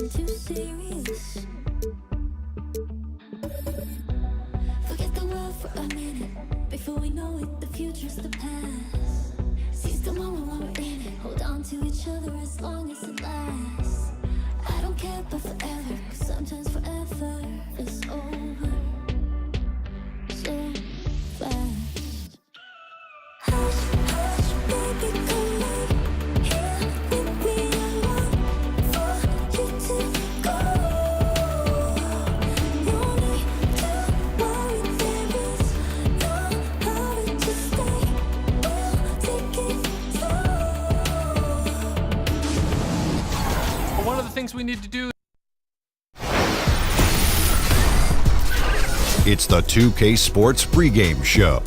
getting too serious. Forget the world for a minute. Before we know it, the future's the past. Seize the moment while we're in it. Hold on to each other as long as it lasts. I don't care about forever, 'cause sometimes forever is over so fast. Hush, hush, baby, come in here with me. I want for you to go. No need to worry, there is no hurry to stay. We'll take it slow. One of the things we need to do. It's the 2K Sports Pregame Show.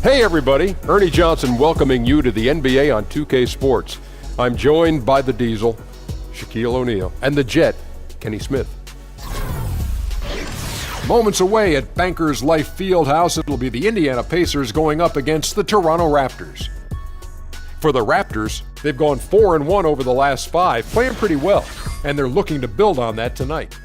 Hey everybody, Ernie Johnson welcoming you to the NBA on 2K Sports. I'm joined by the Diesel, Shaquille O'Neal, and the Jet, Kenny Smith. Moments away at Bankers Life Fieldhouse, it'll be the Indiana Pacers going up against the Toronto Raptors. For the Raptors, they've gone 4-1 over the last 5, playing pretty well, and they're looking to build on that tonight.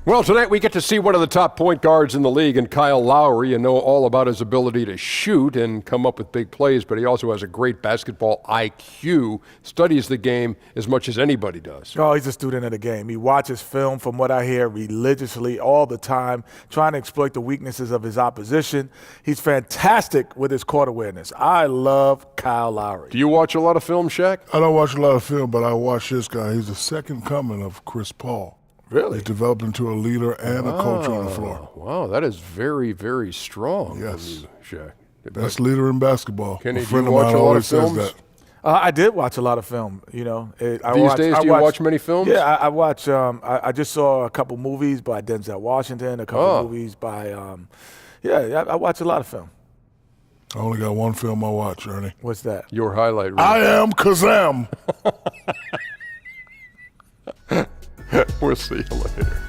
Well, tonight we get to see one of the top point guards in the league in Kyle Lowry and know all about his ability to shoot and come up with big plays, but he also has a great basketball IQ, studies the game as much as anybody does. Oh, he's a student of the game. He watches film, from what I hear, religiously all the time, trying to exploit the weaknesses of his opposition. He's fantastic with his court awareness. I love Kyle Lowry. Do you watch a lot of film, Shaq? I don't watch a lot of film, but I watch this guy. He's the second coming of Chris Paul. Really? He's developed into a leader and a coach on the floor. Wow, that is very, very strong. Yes. From you, Shaq. Best leader in basketball. Kenny, a friend do you of watch mine a lot always of says films? that. I did watch a lot of film. You know, These days, do you watch many films? Yeah, I watch. I just saw a couple movies by Denzel Washington, a couple movies by. I watch a lot of film. I only got one film I watch, Ernie. What's that? Your highlight reel. I Am Kazam. We'll see you later.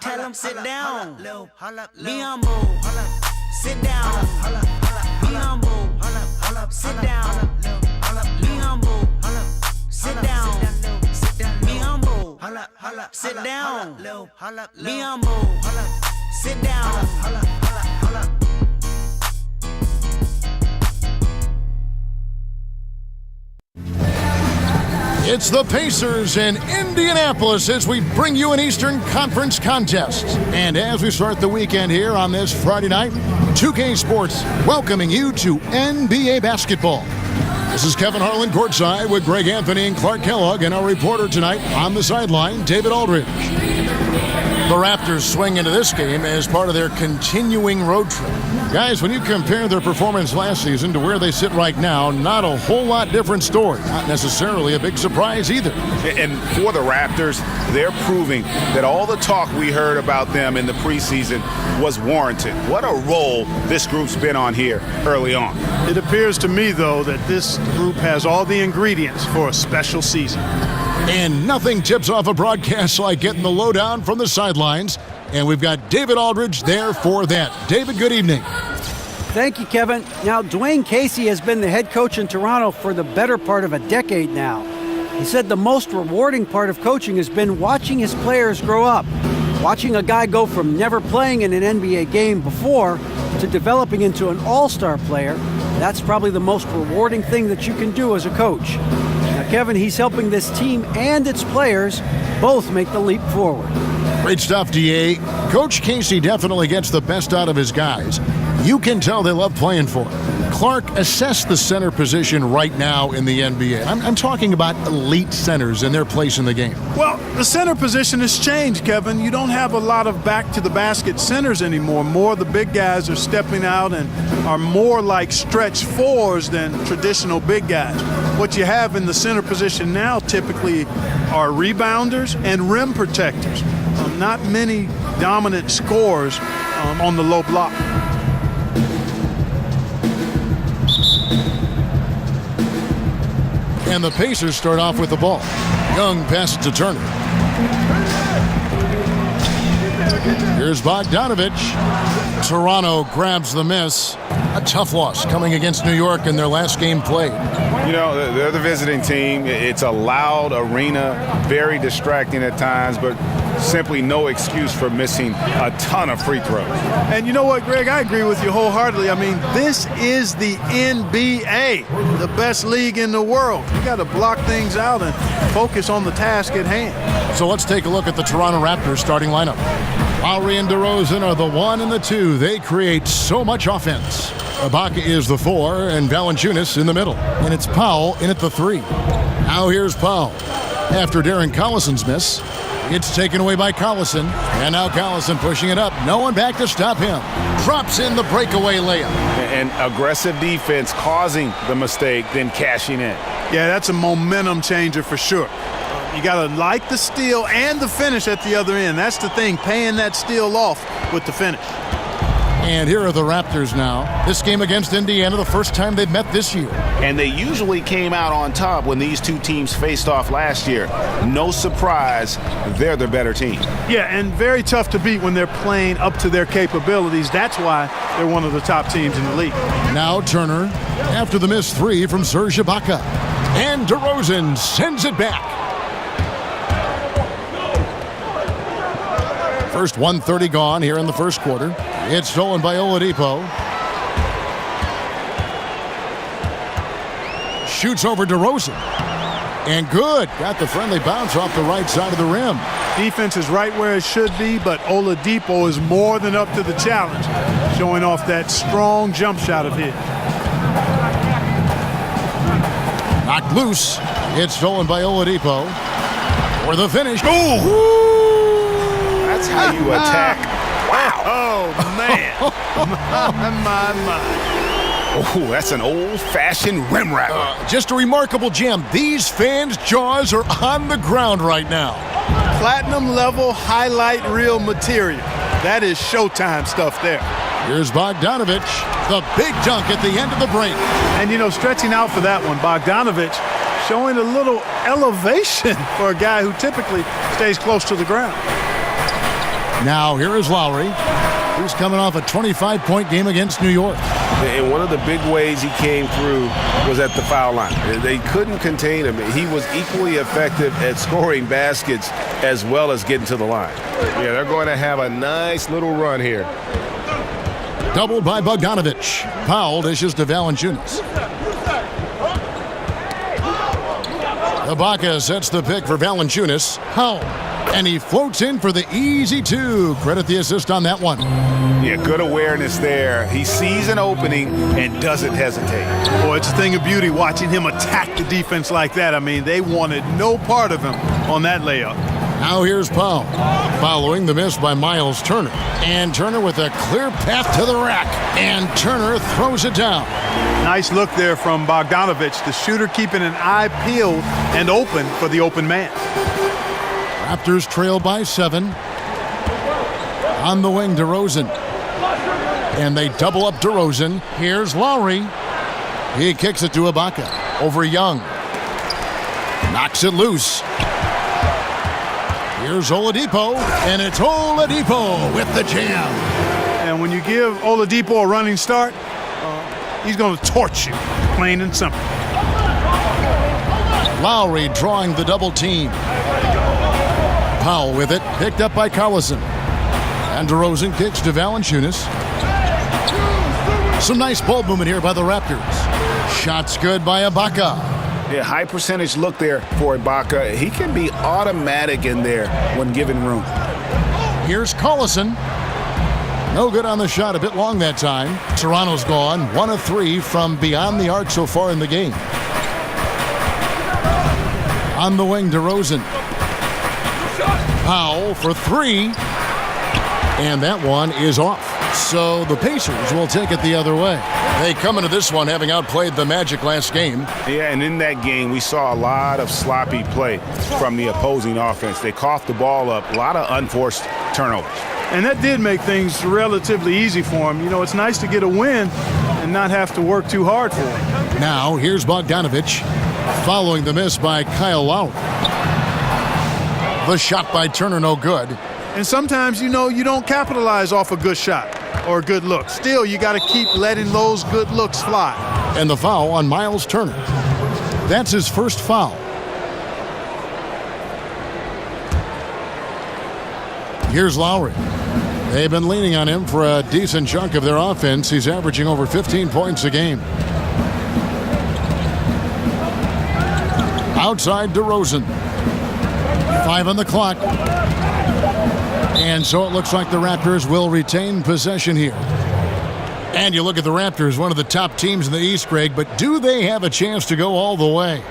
Tell him sit down. Be humble. Sit down. Be humble. Sit down. Be humble. Sit down. Be humble. Sit down. Be humble. Sit down. It's the Pacers in Indianapolis as we bring you an Eastern Conference contest. And as we start the weekend here on this Friday night, 2K Sports welcoming you to NBA basketball. This is Kevin Harlan courtside with Greg Anthony and Clark Kellogg, and our reporter tonight on the sideline, David Aldridge. The Raptors swing into this game as part of their continuing road trip. Guys, when you compare their performance last season to where they sit right now, not a whole lot different story. Not necessarily a big surprise either. And for the Raptors, they're proving that all the talk we heard about them in the preseason was warranted. What a role this group's been on here early on. It appears to me, though, that this group has all the ingredients for a special season. And nothing tips off a broadcast like getting the lowdown from the sidelines. And we've got David Aldridge there for that. David, good evening. Thank you, Kevin. Now, Dwayne Casey has been the head coach in Toronto for the better part of a decade now. He said the most rewarding part of coaching has been watching his players grow up. Watching a guy go from never playing in an NBA game before to developing into an all-star player, that's probably the most rewarding thing that you can do as a coach. Now, Kevin, he's helping this team and its players both make the leap forward. Great stuff, DA. Coach Casey definitely gets the best out of his guys. You can tell they love playing for him. Clark, assess the center position right now in the NBA. I'm talking about elite centers and their place in the game. Well, the center position has changed, Kevin. You don't have a lot of back-to-the-basket centers anymore. More of the big guys are stepping out and are more like stretch fours than traditional big guys. What you have in the center position now typically are rebounders and rim protectors. Not many dominant scorers on the low block. And the Pacers start off with the ball. Young passes to Turner. Here's Bogdanovich. Toronto grabs the miss. A tough loss coming against New York in their last game played. You know, they're the visiting team. It's a loud arena, very distracting at times, but simply no excuse for missing a ton of free throws. And you know what, Greg? I agree with you wholeheartedly. I mean, this is the NBA, the best league in the world. You got to block things out and focus on the task at hand. So let's take a look at the Toronto Raptors starting lineup. Lowry and DeRozan are the 1 and the 2. They create so much offense. Ibaka is the 4 and Valanciunas in the middle. And it's Powell in at the 3. Now here's Powell. After Darren Collison's miss, it's taken away by Collison. And now Collison pushing it up. No one back to stop him. Drops in the breakaway layup. And aggressive defense causing the mistake, then cashing in. Yeah, that's a momentum changer for sure. You got to like the steal and the finish at the other end. That's the thing, paying that steal off with the finish. And here are the Raptors now. This game against Indiana, the first time they've met this year. And they usually came out on top when these two teams faced off last year. No surprise, they're the better team. Yeah, and very tough to beat when they're playing up to their capabilities. That's why they're one of the top teams in the league. Now Turner, after the missed 3 from Serge Ibaka. And DeRozan sends it back. First 1:30 gone here in the first quarter. It's stolen by Oladipo. Shoots over DeRozan. And good. Got the friendly bounce off the right side of the rim. Defense is right where it should be, but Oladipo is more than up to the challenge, showing off that strong jump shot of his. Knocked loose. It's stolen by Oladipo. For the finish. Ooh! That's how you attack. Wow. Oh, man. my. Oh, that's an old-fashioned rim rattler. Just a remarkable jam. These fans' jaws are on the ground right now. Platinum level highlight reel material. That is Showtime stuff there. Here's Bogdanovich. The big dunk at the end of the break. And, you know, stretching out for that one, Bogdanovich showing a little elevation for a guy who typically stays close to the ground. Now here is Lowry, who's coming off a 25-point game against New York. And one of the big ways he came through was at the foul line. They couldn't contain him. He was equally effective at scoring baskets as well as getting to the line. Yeah, they're going to have a nice little run here. Doubled by Bogdanovich. Powell dishes to Valanciunas. Ibaka sets the pick for Valanciunas. Powell. And he floats in for the easy 2. Credit the assist on that one. Yeah, good awareness there. He sees an opening and doesn't hesitate. Boy, it's a thing of beauty watching him attack the defense like that. I mean, they wanted no part of him on that layup. Now here's Powell, following the miss by Miles Turner. And Turner with a clear path to the rack. And Turner throws it down. Nice look there from Bogdanovich, the shooter keeping an eye peeled and open for the open man. Raptors trail by 7. On the wing, DeRozan. And they double up DeRozan. Here's Lowry. He kicks it to Ibaka. Over Young. Knocks it loose. Here's Oladipo. And it's Oladipo with the jam. And when you give Oladipo a running start, he's going to torch you, plain and simple. Lowry drawing the double team. Powell with it, picked up by Collison. And DeRozan kicks to Valanciunas. Some nice ball movement here by the Raptors. Shots good by Ibaka. Yeah, high percentage look there for Ibaka. He can be automatic in there when given room. Here's Collison. No good on the shot, a bit long that time. Toronto's gone 1 of 3 from beyond the arc so far in the game. On the wing, DeRozan. Powell for 3. And that one is off. So the Pacers will take it the other way. They come into this one having outplayed the Magic last game. Yeah, and in that game, we saw a lot of sloppy play from the opposing offense. They coughed the ball up, a lot of unforced turnovers. And that did make things relatively easy for him. You know, it's nice to get a win and not have to work too hard for it. Now, here's Bogdanovich following the miss by Kyle Lowry. The shot by Turner no good. And sometimes, you don't capitalize off a good shot or a good look. Still, you got to keep letting those good looks fly. And the foul on Miles Turner. That's his first foul. Here's Lowry. They've been leaning on him for a decent chunk of their offense. He's averaging over 15 points a game. Outside DeRozan. 5 on the clock. And so it looks like the Raptors will retain possession here. And you look at the Raptors, one of the top teams in the East, Greg, but do they have a chance to go all the way?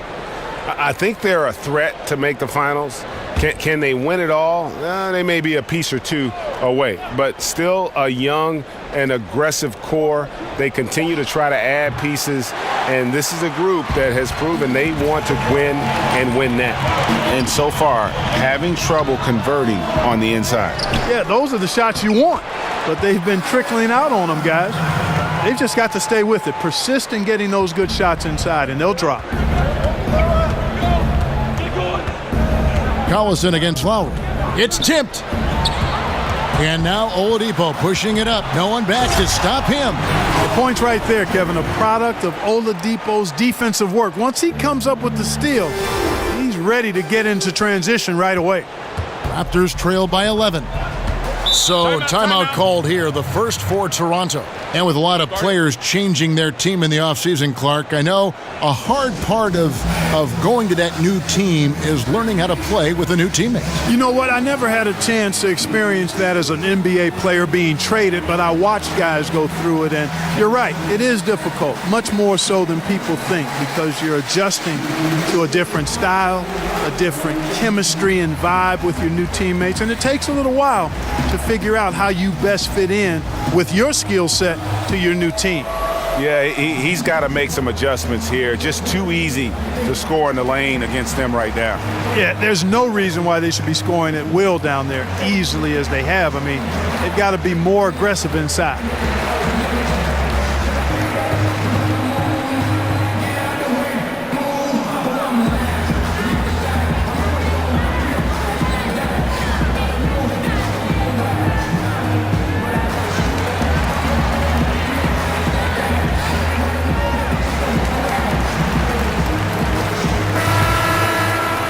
I think they're a threat to make the finals. Can they win it all? They may be a piece or two away, but still a young and aggressive core. They continue to try to add pieces, and this is a group that has proven they want to win and win now. And so far, having trouble converting on the inside. Yeah, those are the shots you want, but they've been trickling out on them, guys. They've just got to stay with it, persist in getting those good shots inside, and they'll drop. Collison against Lowry. It's tipped. And now Oladipo pushing it up. No one back to stop him. The point's right there, Kevin. A product of Oladipo's defensive work. Once he comes up with the steal, he's ready to get into transition right away. Raptors trail by 11. So timeout called here, the first for Toronto. And with a lot of players changing their team in the offseason, Clark, I know a hard part of going to that new team is learning how to play with a new teammate. You know what? I never had a chance to experience that as an NBA player being traded, but I watched guys go through it, and you're right. It is difficult, much more so than people think, because you're adjusting to a different style, a different chemistry and vibe with your new teammates, and it takes a little while to figure out how you best fit in with your skill set to your new team. Yeah, he's got to make some adjustments here. Just too easy to score in the lane against them right now. Yeah, there's no reason why they should be scoring at will down there easily as they have. I mean, they've got to be more aggressive inside.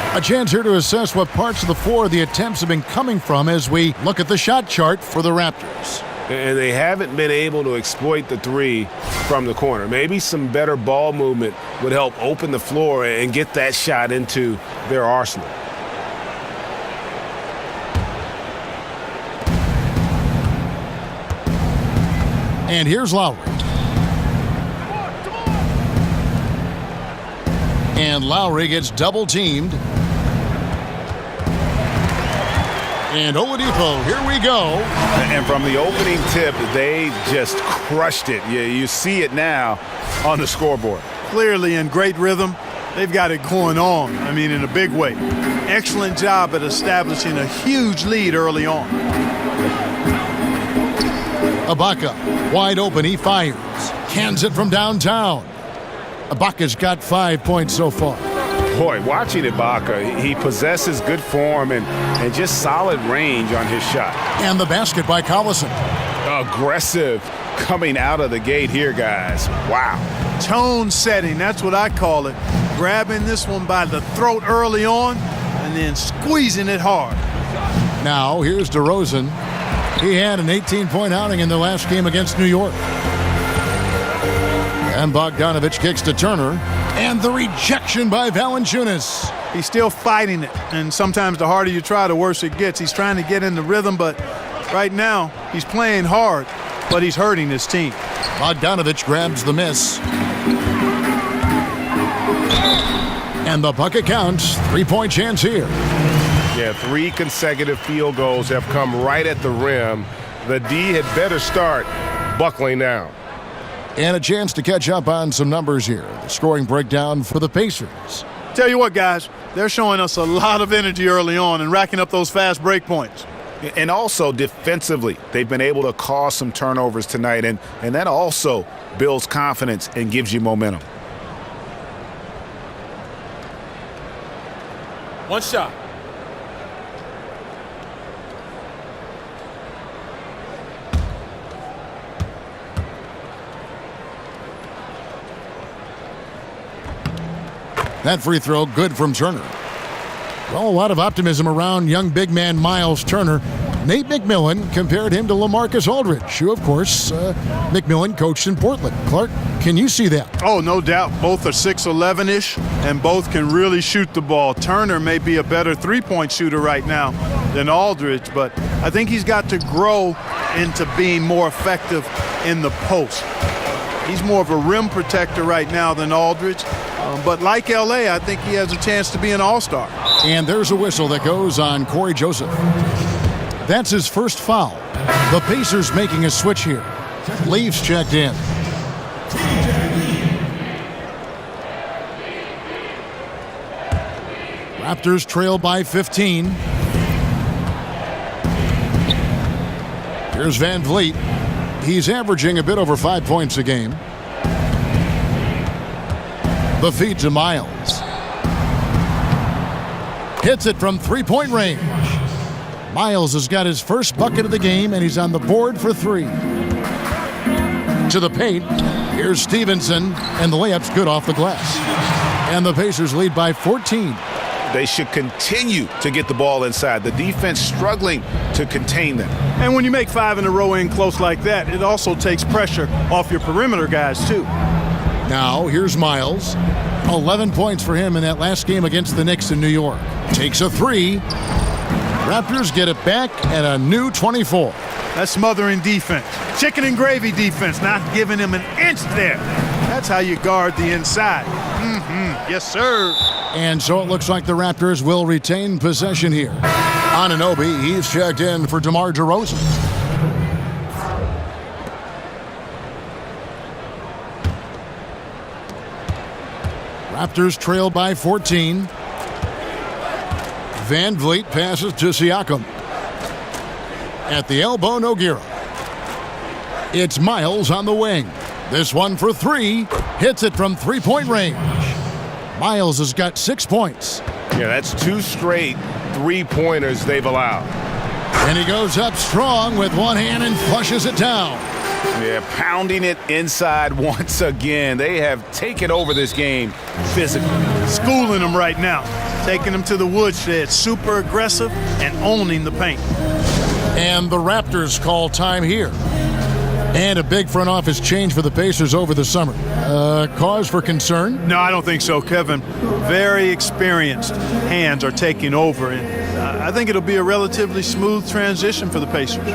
A chance here to assess what parts of the floor the attempts have been coming from as we look at the shot chart for the Raptors. And they haven't been able to exploit the three from the corner. Maybe some better ball movement would help open the floor and get that shot into their arsenal. And here's Lowry. And Lowry gets double-teamed. And Oladipo, here we go. And from the opening tip, they just crushed it. You see it now on the scoreboard. Clearly in great rhythm. They've got it going on, I mean, in a big way. Excellent job at establishing a huge lead early on. Ibaka, wide open, he fires. Cans it from downtown. Ibaka's got 5 points so far. Boy, watching Ibaka, he possesses good form and just solid range on his shot. And the basket by Collison. Aggressive coming out of the gate here, guys. Wow. Tone setting, that's what I call it. Grabbing this one by the throat early on and then squeezing it hard. Now, here's DeRozan. He had an 18-point outing in the last game against New York. And Bogdanovich kicks to Turner. And the rejection by Valanciunas. He's still fighting it. And sometimes the harder you try, the worse it gets. He's trying to get in the rhythm, but right now he's playing hard, but he's hurting his team. Bogdanovich grabs the miss. And the bucket counts. 3-point chance here. Yeah, 3 consecutive field goals have come right at the rim. The D had better start buckling down. And a chance to catch up on some numbers here. The scoring breakdown for the Pacers. Tell you what, guys, they're showing us a lot of energy early on and racking up those fast break points. And also defensively, they've been able to cause some turnovers tonight, and that also builds confidence and gives you momentum. One shot. That free throw good from Turner. Well, a lot of optimism around young big man Miles Turner. Nate McMillan compared him to LaMarcus Aldridge, who, of course, McMillan coached in Portland. Clark, can you see that? Oh, no doubt. Both are 6'11"-ish, and both can really shoot the ball. Turner may be a better three-point shooter right now than Aldridge, but I think he's got to grow into being more effective in the post. He's more of a rim protector right now than Aldridge. But like L.A., I think he has a chance to be an all-star. And there's a whistle that goes on Corey Joseph. That's his first foul. The Pacers making a switch here. Leafs checked in. Raptors trail by 15. Here's Van Vliet. He's averaging a bit over 5 points a game. The feed to Miles. Hits it from three-point range. Miles has got his first bucket of the game, and he's on the board for 3. To the paint. Here's Stevenson, and the layup's good off the glass. And the Pacers lead by 14. They should continue to get the ball inside. The defense struggling to contain them. And when you make 5 in a row in close like that, it also takes pressure off your perimeter guys, too. Now, here's Miles. 11 points for him in that last game against the Knicks in New York. Takes a 3. Raptors get it back at a new 24. That's smothering defense. Chicken and gravy defense, not giving him an inch there. That's how you guard the inside. Yes, sir. And so it looks like the Raptors will retain possession here. Anunoby, he's checked in for DeMar DeRozan. Raptors trail by 14. Van Vliet passes to Siakam. At the elbow, Nogueira. It's Miles on the wing. This one for 3. Hits it from three-point range. Miles has got 6 points. Yeah, that's 2 straight three-pointers they've allowed. And he goes up strong with one hand and flushes it down. Yeah, pounding it inside once again. They have taken over this game physically. Schooling them right now. Taking them to the woodshed. Super aggressive and owning the paint. And the Raptors call time here. And a big front office change for the Pacers over the summer. Cause for concern? No, I don't think so, Kevin. Very experienced hands are taking over. And I think it'll be a relatively smooth transition for the Pacers.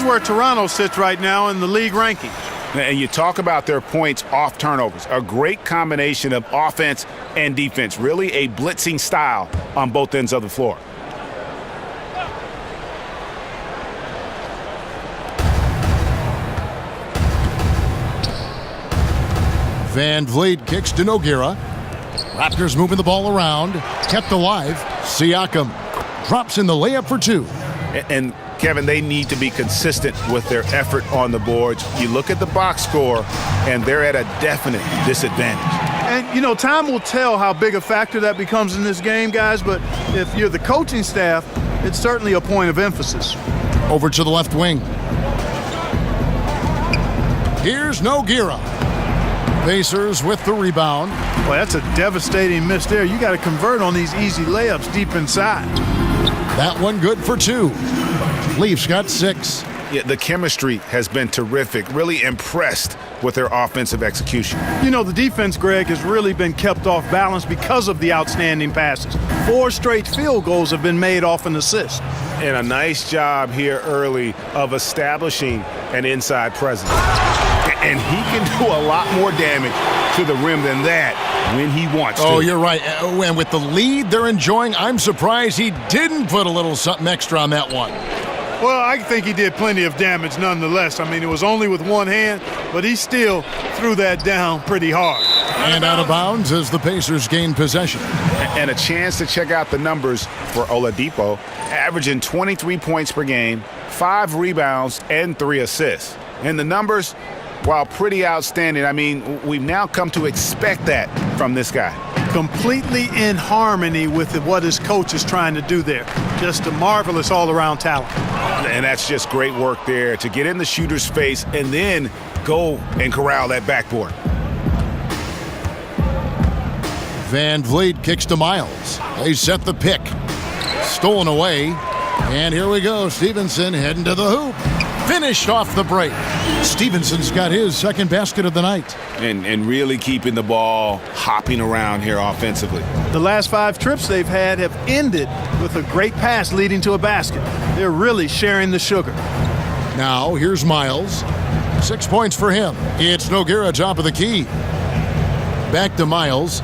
Where Toronto sits right now in the league rankings. And you talk about their points off turnovers. A great combination of offense and defense. Really a blitzing style on both ends of the floor. Van Vliet kicks to Nogueira. Raptors moving the ball around. Kept alive. Siakam drops in the layup for 2. And Kevin, they need to be consistent with their effort on the boards. You look at the box score, and they're at a definite disadvantage. And, you know, time will tell how big a factor that becomes in this game, guys, but if you're the coaching staff, it's certainly a point of emphasis. Over to the left wing. Here's Nogueira. Pacers with the rebound. Boy, that's a devastating miss there. You got to convert on these easy layups deep inside. That one good for 2. Leafs got 6. Yeah, the chemistry has been terrific. Really impressed with their offensive execution. You know, the defense, Greg, has really been kept off balance because of the outstanding passes. 4 straight field goals have been made off an assist. And a nice job here early of establishing an inside presence. And he can do a lot more damage to the rim than that when he wants to. Oh, you're right. And with the lead they're enjoying, I'm surprised he didn't put a little something extra on that one. Well, I think he did plenty of damage nonetheless. I mean, it was only with one hand, but he still threw that down pretty hard. And out of bounds as the Pacers gain possession. And a chance to check out the numbers for Oladipo, averaging 23 points per game, 5 rebounds, and 3 assists. And the numbers, while pretty outstanding, I mean, we've now come to expect that from this guy. Completely in harmony with what his coach is trying to do there. Just a marvelous all-around talent. And that's just great work there to get in the shooter's face and then go and corral that backboard. Van Vliet kicks to Miles. They set the pick. Stolen away. And here we go. Stevenson heading to the hoop. Finished off the break. Stevenson's got his second basket of the night. And really keeping the ball hopping around here offensively. The last 5 trips they've had have ended with a great pass leading to a basket. They're really sharing the sugar. Now here's Miles. 6 points for him. It's Nogueira top of the key. Back to Miles.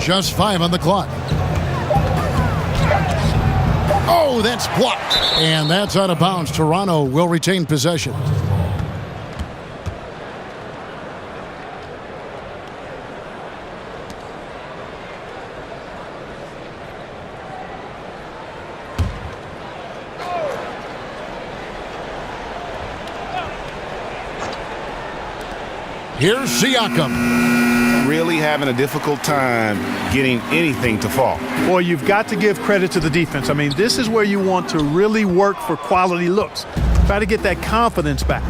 Just 5 on the clock. Oh, that's blocked. And that's out of bounds. Toronto will retain possession. Here's Siakam. Really having a difficult time getting anything to fall. Boy, you've got to give credit to the defense. I mean, this is where you want to really work for quality looks. Try to get that confidence back.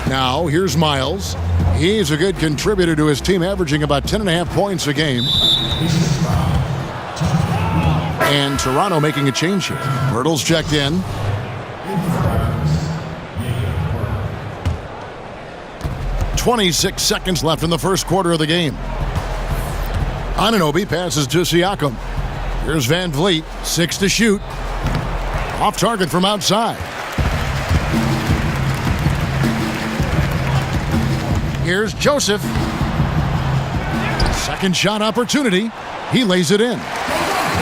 Now, here's Miles. He's a good contributor to his team, averaging about 10.5 points a game. And Toronto making a change here. Myrtle's checked in. .26 seconds left in the first quarter of the game. Anunoby passes to Siakam. Here's Van Vliet, 6 to shoot. Off target from outside. Here's Joseph. Second shot opportunity. He lays it in.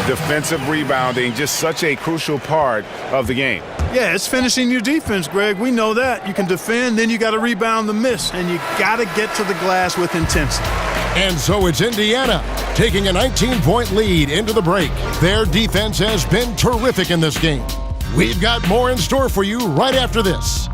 Defensive rebounding, just such a crucial part of the game. Yeah, it's finishing your defense, Greg. We know that. You can defend, then you got to rebound the miss, and you got to get to the glass with intensity. And so it's Indiana taking a 19-point lead into the break. Their defense has been terrific in this game. We've got more in store for you right after this.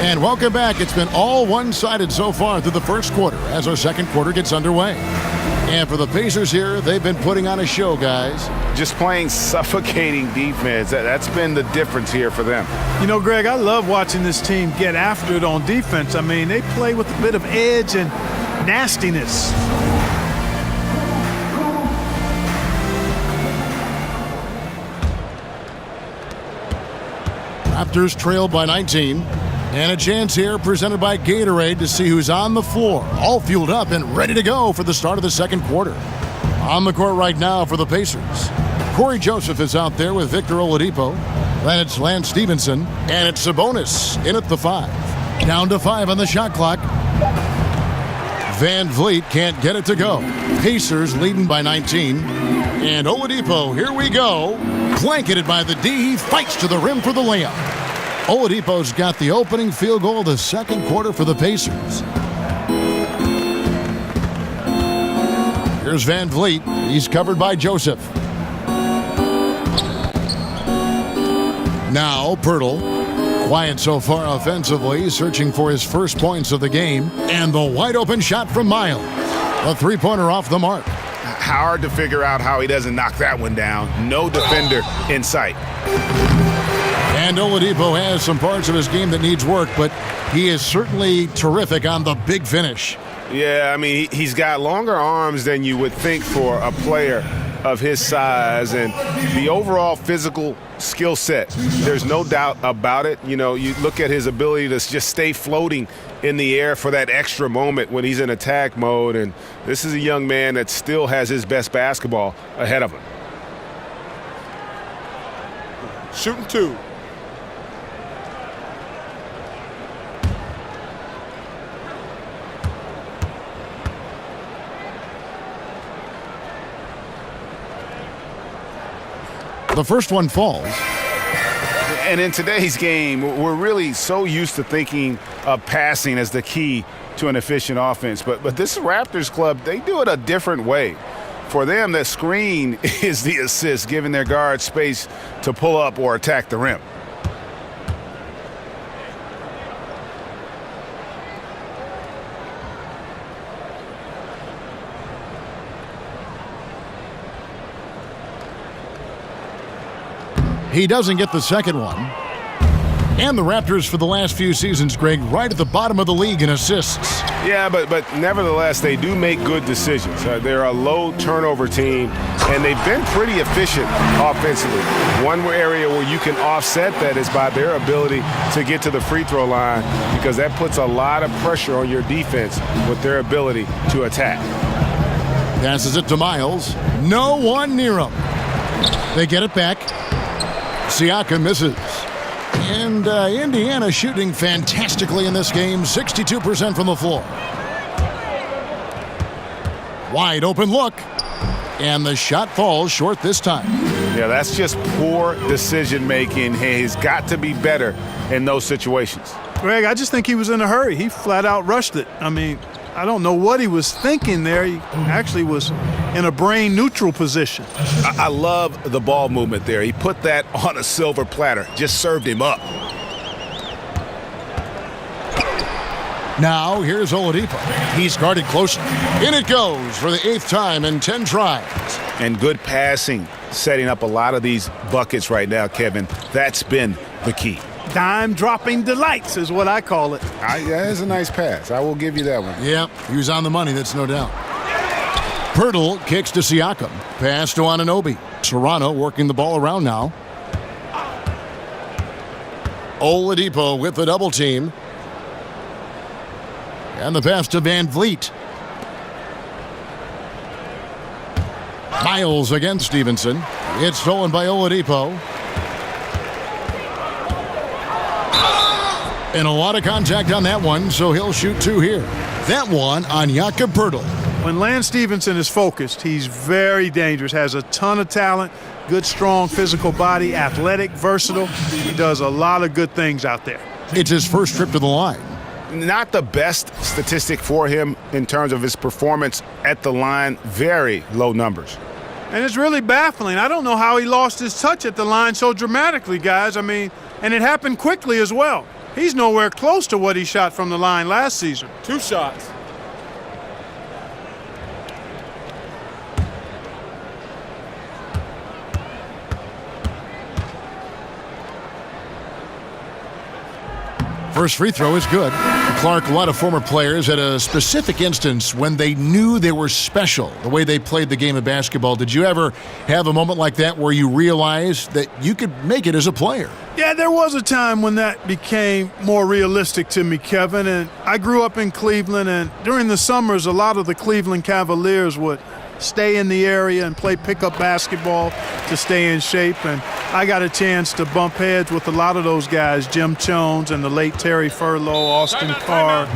And welcome back. It's been all one-sided so far through the first quarter as our second quarter gets underway. And for the Pacers here, they've been putting on a show, guys. Just playing suffocating defense. That's been the difference here for them. You know, Greg, I love watching this team get after it on defense. I mean, they play with a bit of edge and nastiness. Raptors trail by 19. And a chance here presented by Gatorade to see who's on the floor, all fueled up and ready to go for the start of the second quarter. On the court right now for the Pacers, Corey Joseph is out there with Victor Oladipo. Then it's Lance Stevenson, and it's Sabonis in at the 5. Down to 5 on the shot clock. Van Vliet can't get it to go. Pacers leading by 19. And Oladipo, here we go. Blanketed by the D, he fights to the rim for the layup. Oladipo's got the opening field goal of the second quarter for the Pacers. Here's Van Vliet. He's covered by Joseph. Now Pirtle. Quiet so far offensively, searching for his first points of the game. And the wide open shot from Miles. A three-pointer off the mark. Hard to figure out how he doesn't knock that one down. No defender in sight. And Oladipo has some parts of his game that needs work, but he is certainly terrific on the big finish. Yeah, I mean, he's got longer arms than you would think for a player of his size and the overall physical skill set. There's no doubt about it. You know, you look at his ability to just stay floating in the air for that extra moment when he's in attack mode, and this is a young man that still has his best basketball ahead of him. Shooting 2. The first one falls. And in today's game, we're really so used to thinking of passing as the key to an efficient offense. But this Raptors club, they do it a different way. For them, the screen is the assist, giving their guards space to pull up or attack the rim. He doesn't get the second one. And the Raptors for the last few seasons, Greg, right at the bottom of the league in assists. Yeah, but nevertheless, they do make good decisions. They're a low turnover team, and they've been pretty efficient offensively. One area where you can offset that is by their ability to get to the free throw line, because that puts a lot of pressure on your defense with their ability to attack. Passes it to Miles. No one near him. They get it back. Siakam misses. And Indiana shooting fantastically in this game, 62% from the floor. Wide open look. And the shot falls short this time. Yeah, that's just poor decision making. He's got to be better in those situations. Greg, I just think he was in a hurry. He flat out rushed it. I mean, I don't know what he was thinking there. He actually was in a brain neutral position. I love the ball movement there. He put that on a silver platter, just served him up. Now here's Oladipo. He's guarded closely. In it goes for the 8th time in 10 tries. And good passing, setting up a lot of these buckets right now, Kevin. That's been the key. Dime-dropping delights is what I call it. That is a nice pass. I will give you that one. Yeah, he was on the money, that's no doubt. Pirtle kicks to Siakam. Pass to Anunoby. Toronto working the ball around now. Oladipo with the double team. And the pass to Van Vliet. Miles against Stevenson. It's stolen by Oladipo. And a lot of contact on that one, so he'll shoot 2 here. That one on Jakob Poeltl. When Lance Stevenson is focused, he's very dangerous, has a ton of talent, good, strong physical body, athletic, versatile. He does a lot of good things out there. It's his first trip to the line. Not the best statistic for him in terms of his performance at the line. Very low numbers. And it's really baffling. I don't know how he lost his touch at the line so dramatically, guys. I mean, and it happened quickly as well. He's nowhere close to what he shot from the line last season. 2 shots. First free throw is good. Clark, a lot of former players had a specific instance when they knew they were special, the way they played the game of basketball. Did you ever have a moment like that where you realized that you could make it as a player? Yeah, there was a time when that became more realistic to me, Kevin. And I grew up in Cleveland, and during the summers, a lot of the Cleveland Cavaliers would stay in the area and play pickup basketball to stay in shape. And I got a chance to bump heads with a lot of those guys, Jim Jones and the late Terry Furlow, Austin Carr,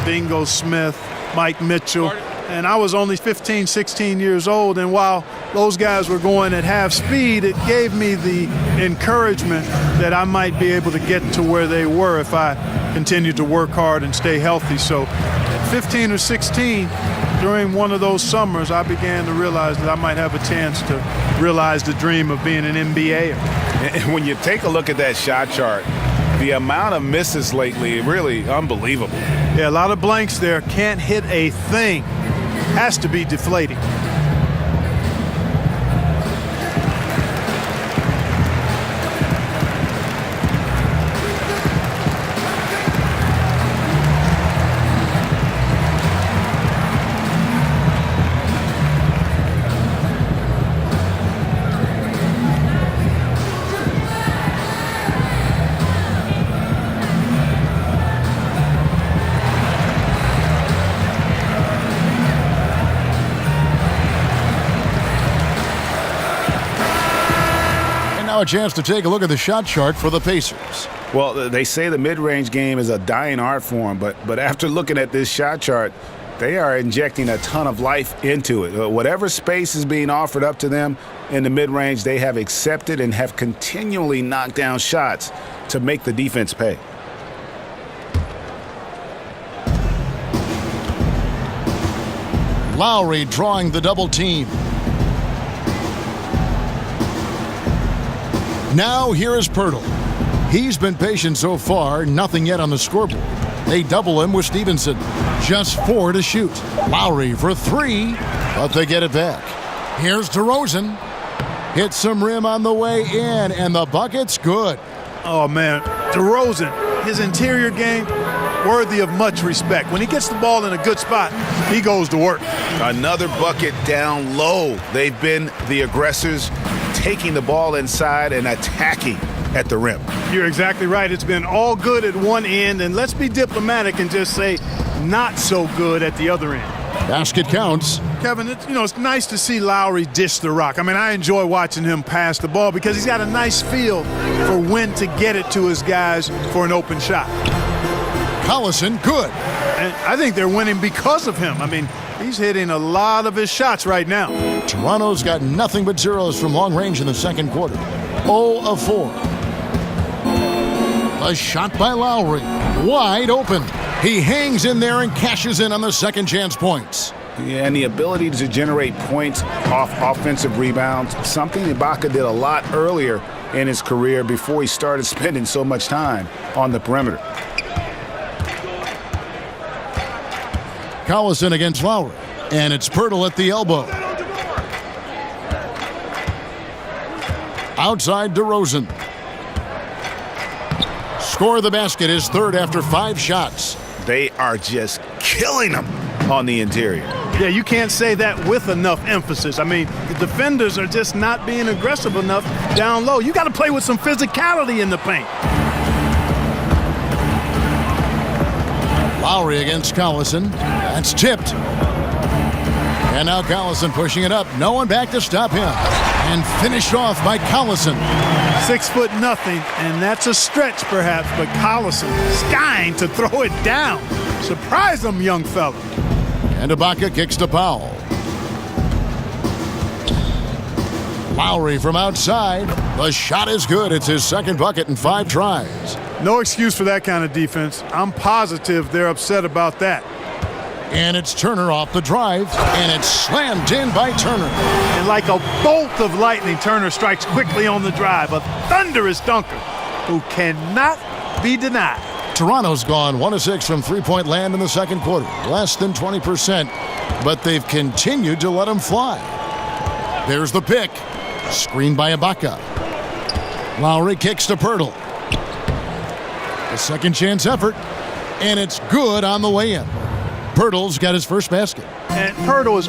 Bingo Smith, Mike Mitchell. And I was only 15, 16 years old. And while those guys were going at half speed, it gave me the encouragement that I might be able to get to where they were if I continued to work hard and stay healthy. So at 15 or 16, during one of those summers, I began to realize that I might have a chance to realize the dream of being an NBAer. And when you take a look at that shot chart, the amount of misses lately, really unbelievable. Yeah, a lot of blanks there. Can't hit a thing. Has to be deflating. a chance to take a look at the shot chart for the Pacers. Well, they say the mid-range game is a dying art form, but after looking at this shot chart, they are injecting a ton of life into it. Whatever space is being offered up to them in the mid-range, they have accepted and have continually knocked down shots to make the defense pay. Lowry drawing the double team. Now here is Pirtle. He's been patient so far, nothing yet on the scoreboard. They double him with Stevenson. Just 4 to shoot. Lowry for 3, but they get it back. Here's DeRozan. Hits some rim on the way in, and the bucket's good. Oh, man. DeRozan, his interior game, worthy of much respect. When he gets the ball in a good spot, he goes to work. Another bucket down low. They've been the aggressors, taking the ball inside and attacking at the rim. You're exactly right. It's been all good at one end, and let's be diplomatic and just say not so good at the other end. Basket counts. Kevin, it's nice to see Lowry dish the rock. I mean, I enjoy watching him pass the ball because he's got a nice feel for when to get it to his guys for an open shot. Collison, good. And I think they're winning because of him. I mean, he's hitting a lot of his shots right now. Toronto's got nothing but zeros from long range in the second quarter. 0 of 4. A shot by Lowry. Wide open. He hangs in there and cashes in on the second chance points. Yeah, and the ability to generate points off offensive rebounds, something Ibaka did a lot earlier in his career before he started spending so much time on the perimeter. Collison against Lowry, and it's Pirtle at the elbow. Outside DeRozan. Score the basket, his third after 5 shots. They are just killing them on the interior. Yeah, you can't say that with enough emphasis. I mean, the defenders are just not being aggressive enough down low. You got to play with some physicality in the paint. Lowry against Collison. That's tipped. And now Collison pushing it up. No one back to stop him. And finished off by Collison. 6'0", and that's a stretch perhaps, but Collison skying to throw it down. Surprise them, young fella. And Ibaka kicks to Powell. Lowry from outside. The shot is good. It's his second bucket in 5 tries. No excuse for that kind of defense. I'm positive they're upset about that. And it's Turner off the drive, and it's slammed in by Turner. And like a bolt of lightning, Turner strikes quickly on the drive. A thunderous dunker who cannot be denied. Toronto's gone 1 of 6 from three-point land in the second quarter. Less than 20%, but they've continued to let them fly. There's the pick. Screened by Ibaka. Lowry kicks to Pirtle. A second chance effort, and it's good on the way in. Pirtle's got his first basket. And Pirtle is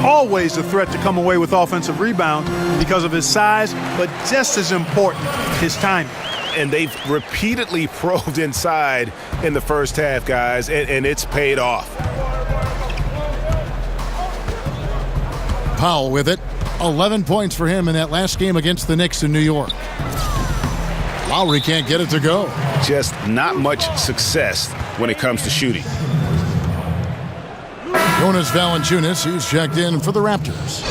always a threat to come away with offensive rebounds because of his size, but just as important, his timing. And they've repeatedly probed inside in the first half, guys, and it's paid off. Powell with it. 11 points for him in that last game against the Knicks in New York. Lowry can't get it to go. Just not much success when it comes to shooting. Jonas Valanciunas, he's checked in for the Raptors.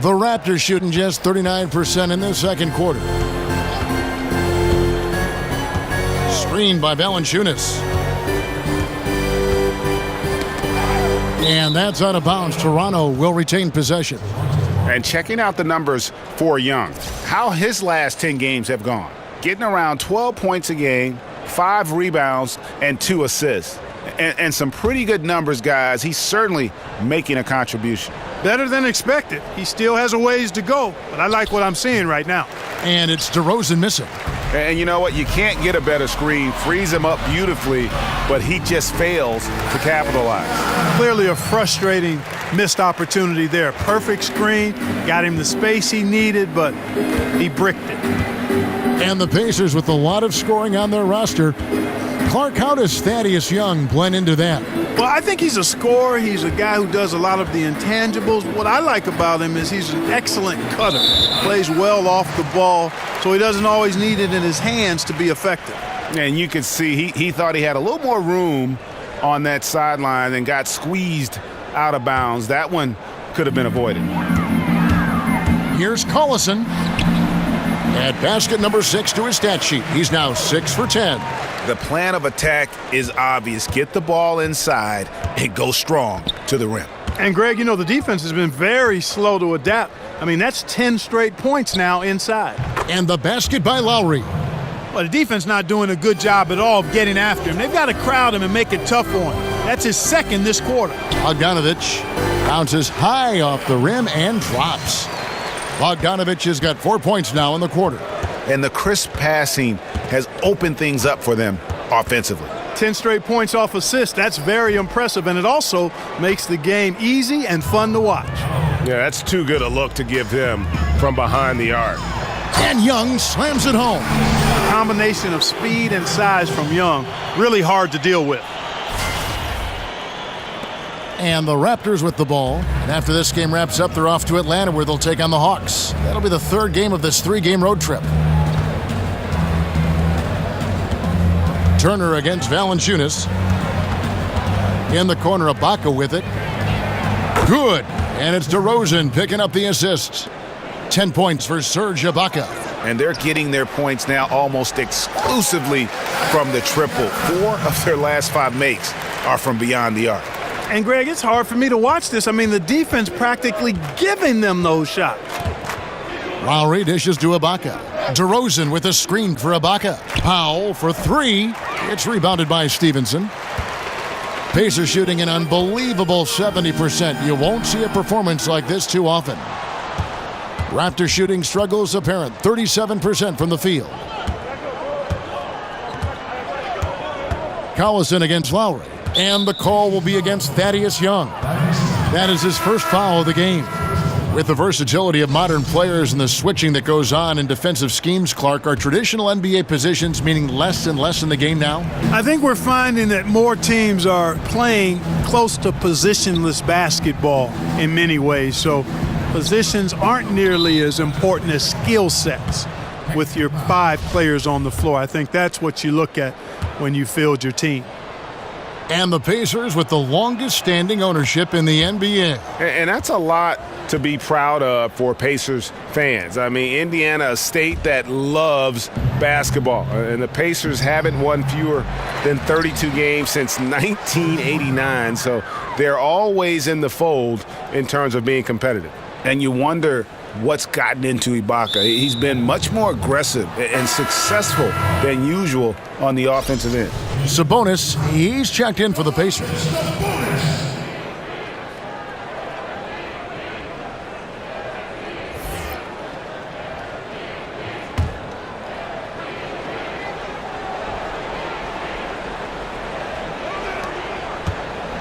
The Raptors shooting just 39% in the second quarter. Screened by Valanciunas. And that's out of bounds. Toronto will retain possession. And checking out the numbers for Young, how his last 10 games have gone. Getting around 12 points a game, 5 rebounds, and 2 assists. And some pretty good numbers, guys. He's certainly making a contribution. Better than expected. He still has a ways to go, but I like what I'm seeing right now. And it's DeRozan missing. And you know what? You can't get a better screen. Frees him up beautifully, but he just fails to capitalize. Clearly a frustrating missed opportunity there. Perfect screen, got him the space he needed, but he bricked it. And the Pacers, with a lot of scoring on their roster, Clark, how does Thaddeus Young blend into that? Well, I think he's a scorer. He's a guy who does a lot of the intangibles. What I like about him is he's an excellent cutter. Plays well off the ball, so he doesn't always need it in his hands to be effective. And you can see he thought he had a little more room on that sideline and got squeezed out of bounds. That one could have been avoided. Here's Collison at basket number 6 to his stat sheet. He's now 6 for 10. The plan of attack is obvious. Get the ball inside and go strong to the rim. And, Greg, you know, the defense has been very slow to adapt. I mean, that's 10 straight points now inside. And the basket by Lowry. Well, the defense not doing a good job at all of getting after him. They've got to crowd him and make it tough on him. That's his second this quarter. Bogdanovich bounces high off the rim and drops. Bogdanovich has got 4 points now in the quarter. And the crisp passing has opened things up for them offensively. 10 straight points off assists. That's very impressive, and it also makes the game easy and fun to watch. Yeah, that's too good a look to give him from behind the arc. And Young slams it home. A combination of speed and size from Young, really hard to deal with. And the Raptors with the ball. And after this game wraps up, they're off to Atlanta where they'll take on the Hawks. That'll be the third game of this 3-game road trip. Turner against Valanciunas. In the corner, Ibaka with it. Good. And it's DeRozan picking up the assist. 10 points for Serge Ibaka. And they're getting their points now almost exclusively from the triple. 4 of their last 5 makes are from beyond the arc. And, Greg, it's hard for me to watch this. I mean, the defense practically giving them those shots. Lowry dishes to Ibaka. DeRozan with a screen for Ibaka. Powell for 3. It's rebounded by Stevenson. Pacers shooting an unbelievable 70%. You won't see a performance like this too often. Raptor shooting struggles apparent. 37% from the field. Collison against Lowry. And the call will be against Thaddeus Young. That is his first foul of the game. With the versatility of modern players and the switching that goes on in defensive schemes, Clark, are traditional NBA positions meaning less and less in the game now? I think we're finding that more teams are playing close to positionless basketball in many ways. So positions aren't nearly as important as skill sets with your 5 players on the floor. I think that's what you look at when you field your team. And the Pacers with the longest standing ownership in the NBA. And that's a lot to be proud of for Pacers fans. I mean, Indiana, a state that loves basketball. And the Pacers haven't won fewer than 32 games since 1989. So they're always in the fold in terms of being competitive. And you wonder what's gotten into Ibaka. He's been much more aggressive and successful than usual on the offensive end. Sabonis, he's checked in for the Pacers.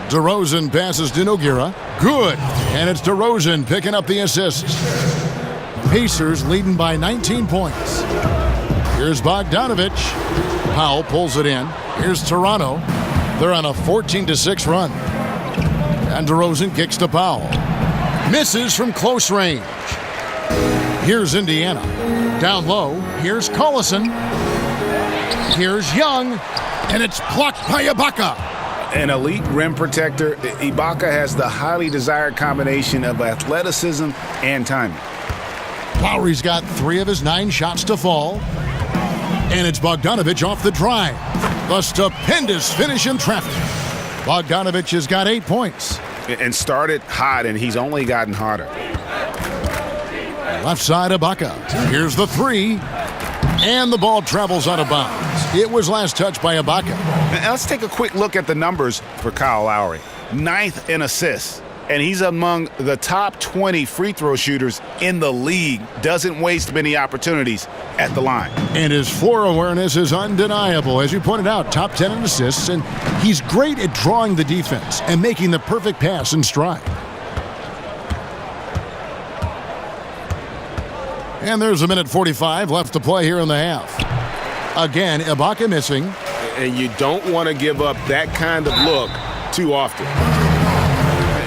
DeRozan passes to Nogueira. Good. And it's DeRozan picking up the assist. Pacers leading by 19 points. Here's Bogdanovich. Powell pulls it in. Here's Toronto. They're on a 14-6 run. And DeRozan kicks to Powell. Misses from close range. Here's Indiana. Down low. Here's Collison. Here's Young. And it's blocked by Ibaka. An elite rim protector. Ibaka has the highly desired combination of athleticism and timing. Lowry's got 3 of his 9 shots to fall. And it's Bogdanovich off the drive. The stupendous finish in traffic. Bogdanovich has got 8 points. And started hot, and he's only gotten hotter. Left side, Ibaka. Here's the 3. And the ball travels out of bounds. It was last touched by Ibaka. Now let's take a quick look at the numbers for Kyle Lowry. 9th in assists. And he's among the top 20 free throw shooters in the league. Doesn't waste many opportunities at the line. And his floor awareness is undeniable. As you pointed out, top 10 in assists. And he's great at drawing the defense and making the perfect pass in stride. And there's a minute 45 left to play here in the half. Again, Ibaka missing. and you don't want to give up that kind of look too often.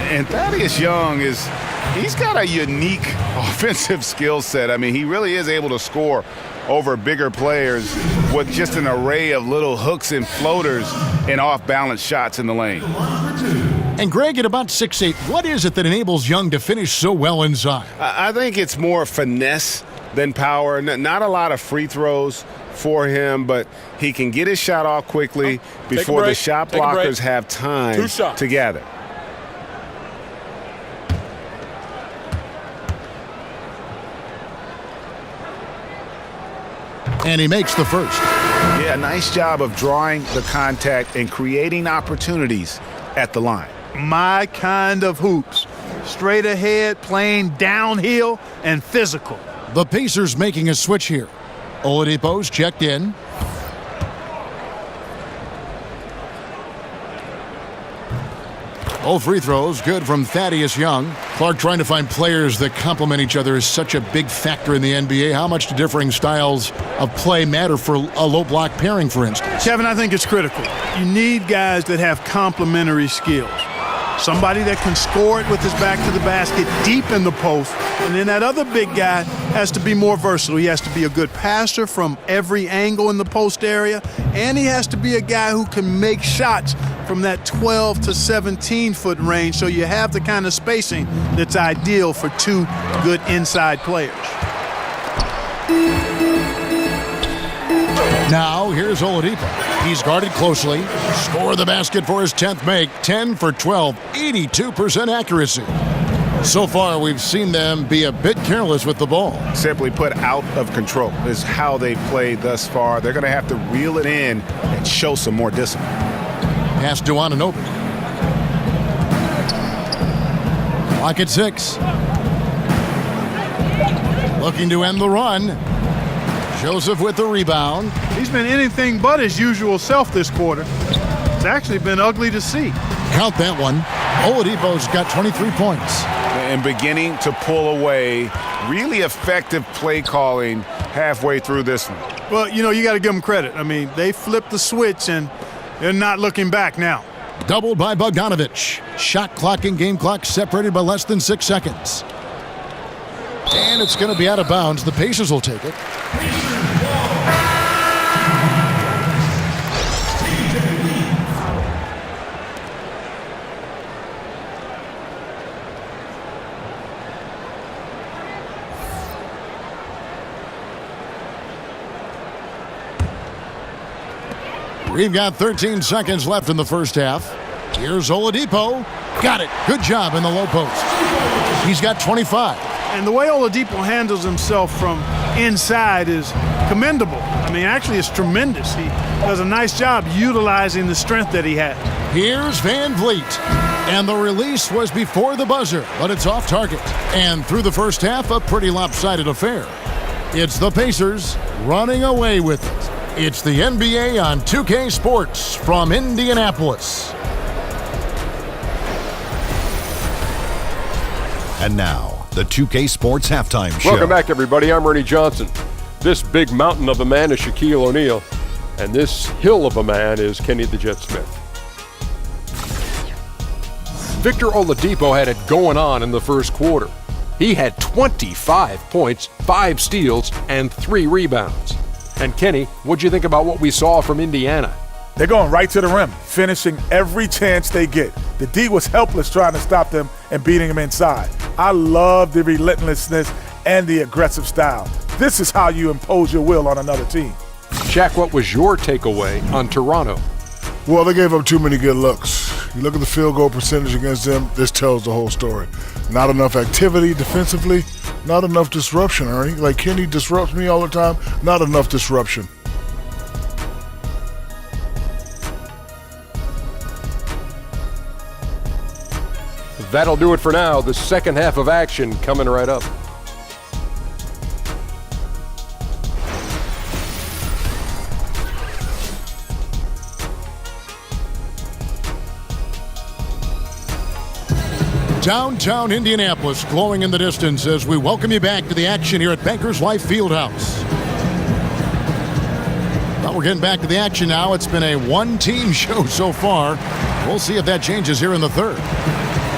And Thaddeus Young he's got a unique offensive skill set. I mean, he really is able to score over bigger players with just an array of little hooks and floaters and off-balance shots in the lane. And Greg, at about 6'8", what is it that enables Young to finish so well inside? I think it's more finesse than power. Not a lot of free throws for him, but he can get his shot off quickly before the shot blockers have time to gather. And he makes the first. Yeah, nice job of drawing the contact and creating opportunities at the line. My kind of hoops. Straight ahead, playing downhill, and physical. The Pacers making a switch here. Oladipo's checked in. All free throws good from Thaddeus Young. Clark, trying to find players that complement each other is such a big factor in the NBA. How much do differing styles of play matter for a low block pairing, for instance? Kevin, I think it's critical. You need guys that have complementary skills. Somebody that can score it with his back to the basket deep in the post. And then that other big guy has to be more versatile. He has to be a good passer from every angle in the post area. And he has to be a guy who can make shots from that 12 to 17-foot range, so you have the kind of spacing that's ideal for two good inside players. Now, here's Oladipo. He's guarded closely. Score the basket for his 10th make. 10 for 12, 82% accuracy. So far, we've seen them be a bit careless with the ball. Simply put, out of control is how they played thus far. They're going to have to reel it in and show some more discipline. Pass to Anunoby. Clock at 6. Looking to end the run. Joseph with the rebound. He's been anything but his usual self this quarter. It's actually been ugly to see. Count that one. Oladipo's got 23 points. And beginning to pull away. Really effective play calling halfway through this one. Well, you got to give them credit. I mean, they flipped the switch and they're not looking back now. Doubled by Bogdanovich. Shot clock and game clock separated by less than 6 seconds. And it's going to be out of bounds. The Pacers will take it. We've got 13 seconds left in the first half. Here's Oladipo. Got it. Good job in the low post. He's got 25. And the way Oladipo handles himself from inside is commendable. I mean, actually, it's tremendous. He does a nice job utilizing the strength that he has. Here's Van Vliet. And the release was before the buzzer, but it's off target. And through the first half, a pretty lopsided affair. It's the Pacers running away with it. It's the NBA on 2K Sports from Indianapolis. And now, the 2K Sports Halftime Show. Welcome back, everybody. I'm Ernie Johnson. This big mountain of a man is Shaquille O'Neal, and this hill of a man is Kenny the Jet Smith. Victor Oladipo had it going on in the first quarter. He had 25 points, 5 steals, and 3 rebounds. And Kenny, what'd you think about what we saw from Indiana? They're going right to the rim, finishing every chance they get. The D was helpless trying to stop them and beating them inside. I love the relentlessness and the aggressive style. This is how you impose your will on another team. Shaq, what was your takeaway on Toronto? Well, they gave up too many good looks. You look at the field goal percentage against them, this tells the whole story. Not enough activity defensively, not enough disruption, Ernie. Like Kenny disrupts me all the time, not enough disruption. That'll do it for now. The second half of action coming right up. Downtown Indianapolis glowing in the distance as we welcome you back to the action here at Bankers Life Fieldhouse. The We're getting back to the action now. It's been a one-team show so far. We'll see if that changes here in the third.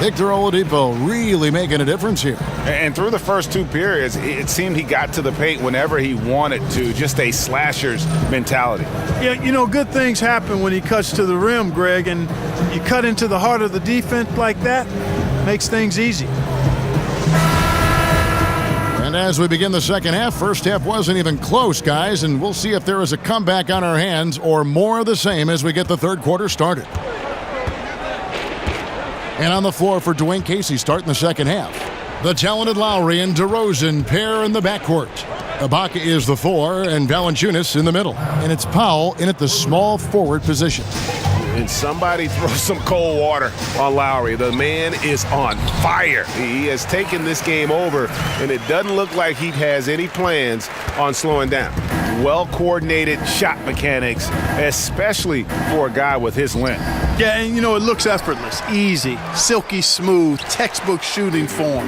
Victor Oladipo really making a difference here. And through the first two periods, it seemed he got to the paint whenever he wanted to, just a slasher's mentality. Yeah, you know, good things happen when he cuts to the rim, Greg, and you cut into the heart of the defense like that, makes things easy. And as we begin the second half, first half wasn't even close, guys, and we'll see if there is a comeback on our hands or more of the same as we get the third quarter started. And on the floor for Dwayne Casey starting the second half. The talented Lowry and DeRozan pair in the backcourt. Ibaka is the 4 and Valanciunas in the middle. And it's Powell in at the small forward position. And somebody throw some cold water on Lowry. The man is on fire. He has taken this game over, and it doesn't look like he has any plans on slowing down. Well-coordinated shot mechanics, especially for a guy with his length. Yeah, and you know, it looks effortless, easy, silky smooth, textbook shooting form.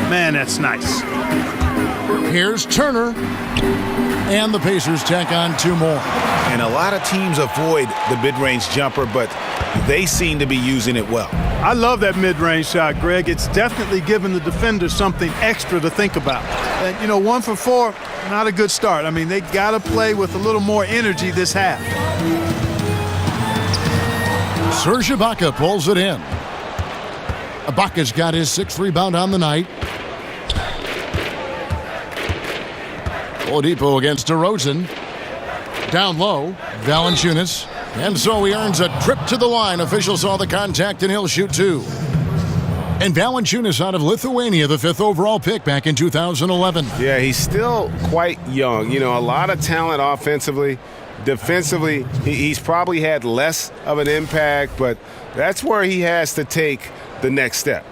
Man, that's nice. Here's Turner. And the Pacers tack on 2 more. And a lot of teams avoid the mid-range jumper, but they seem to be using it well. I love that mid-range shot, Greg. It's definitely given the defender something extra to think about. And, you know, 1 for 4, not a good start. I mean, they got to play with a little more energy this half. Serge Ibaka pulls it in. Ibaka's got his 6th rebound on the night. Oladipo against DeRozan. Down low, Valanciunas. And so he earns a trip to the line. Officials saw the contact, and he'll shoot 2. And Valanciunas out of Lithuania, the 5th overall pick back in 2011. Yeah, he's still quite young. You know, a lot of talent offensively. Defensively, he's probably had less of an impact, but that's where he has to take the next step.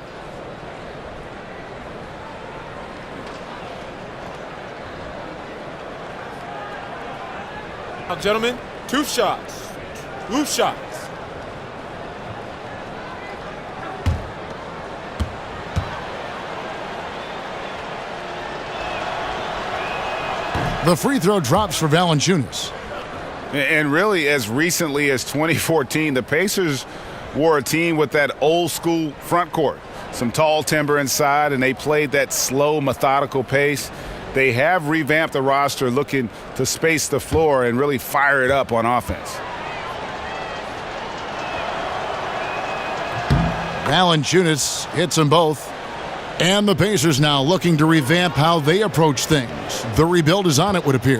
Now, gentlemen, 2 shots. 2 shots. The free throw drops for Valanciunas. And really, as recently as 2014, the Pacers were a team with that old-school front court. Some tall timber inside, and they played that slow, methodical pace. They have revamped the roster looking to space the floor and really fire it up on offense. Valanciunas hits them both. And the Pacers now looking to revamp how they approach things. The rebuild is on, it would appear.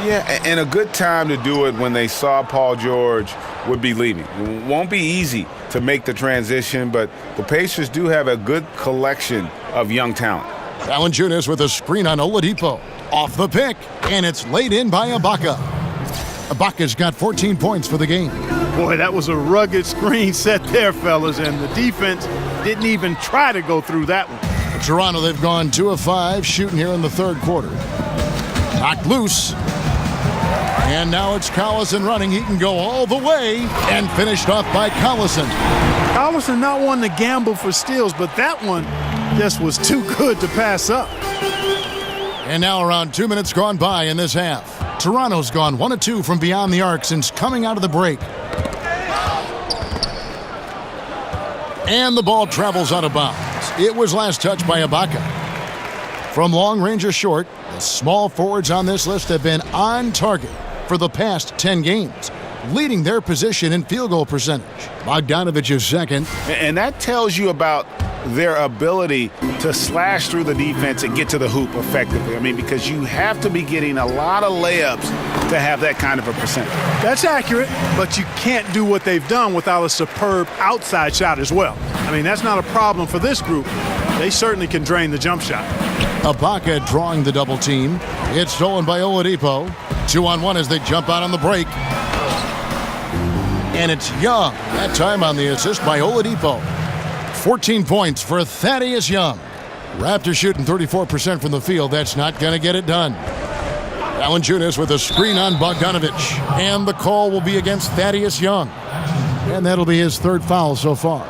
Yeah, and a good time to do it when they saw Paul George would be leaving. It won't be easy to make the transition, but the Pacers do have a good collection of young talent. Valanciunas with a screen on Oladipo. Off the pick, and it's laid in by Ibaka. Ibaka's got 14 points for the game. Boy, that was a rugged screen set there, fellas, and the defense didn't even try to go through that one. Toronto, they've gone 2 of 5 shooting here in the third quarter. Knocked loose. And now it's Collison running. He can go all the way, and finished off by Collison. Collison not one to gamble for steals, but that one just was too good to pass up. And now around 2 minutes gone by in this half. Toronto's gone 1 of 2 from beyond the arc since coming out of the break. And the ball travels out of bounds. It was last touched by Ibaka. From long range or short, the small forwards on this list have been on target for the past 10 games, leading their position in field goal percentage. Bogdanovic is second. And that tells you about their ability to slash through the defense and get to the hoop effectively. I mean, because you have to be getting a lot of layups to have that kind of a percentage. That's accurate, but you can't do what they've done without a superb outside shot as well. I mean, that's not a problem for this group. They certainly can drain the jump shot. Ibaka drawing the double team. It's stolen by Oladipo. 2-on-1 as they jump out on the break. And it's Young. That time on the assist by Oladipo. 14 points for Thaddeus Young. Raptors shooting 34% from the field. That's not going to get it done. Valanciunas with a screen on Bogdanovic. And the call will be against Thaddeus Young. And that'll be his 3rd foul so far.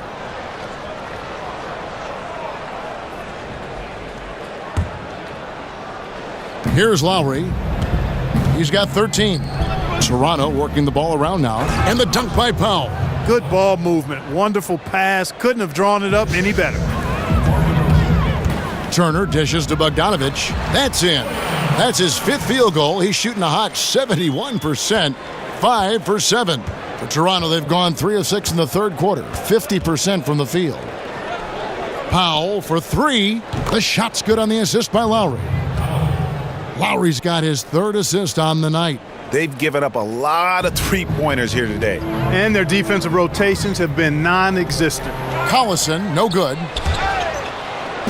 Here's Lowry. He's got 13. Toronto working the ball around now. And the dunk by Powell. Good ball movement. Wonderful pass. Couldn't have drawn it up any better. Turner dishes to Bogdanovich. That's in. That's his 5th field goal. He's shooting a hot 71%. 5 for 7. For Toronto, they've gone 3 of 6 in the third quarter. 50% from the field. Powell for 3. The shot's good on the assist by Lowry. Lowry's got his 3rd assist on the night. They've given up a lot of three-pointers here today. And their defensive rotations have been non-existent. Collison, no good.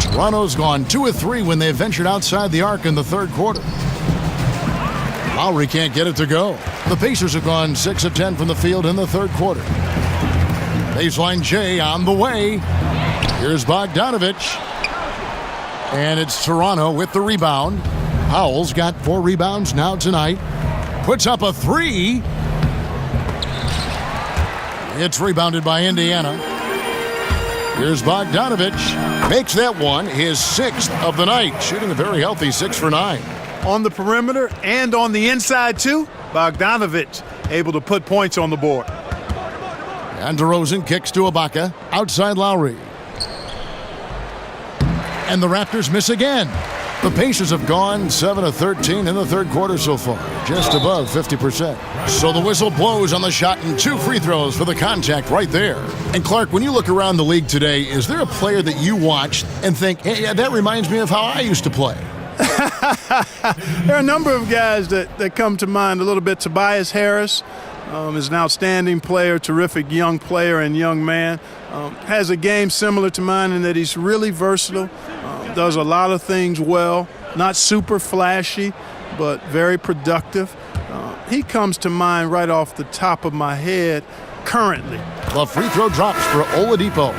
Toronto's gone 2 of 3 when they ventured outside the arc in the third quarter. Lowry can't get it to go. The Pacers have gone 6 of 10 from the field in the third quarter. Baseline J on the way. Here's Bogdanovich. And it's Toronto with the rebound. Powell's got 4 rebounds now tonight. Puts up a 3. It's rebounded by Indiana. Here's Bogdanovich. Makes that one his 6th of the night. Shooting a very healthy 6 for 9. On the perimeter and on the inside, too, Bogdanovich able to put points on the board. And DeRozan kicks to Ibaka. Outside Lowry. And the Raptors miss again. The Pacers have gone 7 of 13 in the third quarter so far, just above 50%. So the whistle blows on the shot and 2 free throws for the contact right there. And Clark, when you look around the league today, is there a player that you watched and think, hey, yeah, that reminds me of how I used to play? There are a number of guys that come to mind a little bit. Tobias Harris is an outstanding player, terrific young player and young man. Has a game similar to mine in that he's really versatile. Does a lot of things well, not super flashy, but very productive. He comes to mind right off the top of my head currently. The free throw drops for Oladipo.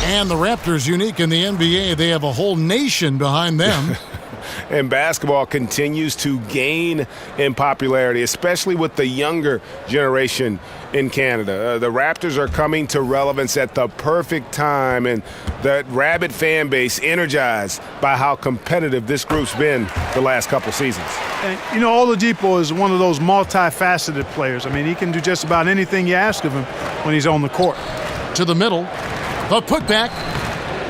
And the Raptors, unique in the NBA, they have a whole nation behind them. And basketball continues to gain in popularity, especially with the younger generation in Canada. The Raptors are coming to relevance at the perfect time, and that rabid fan base energized by how competitive this group's been the last couple seasons. And, you know, Oladipo is one of those multifaceted players. I mean, he can do just about anything you ask of him when he's on the court. To the middle, the putback.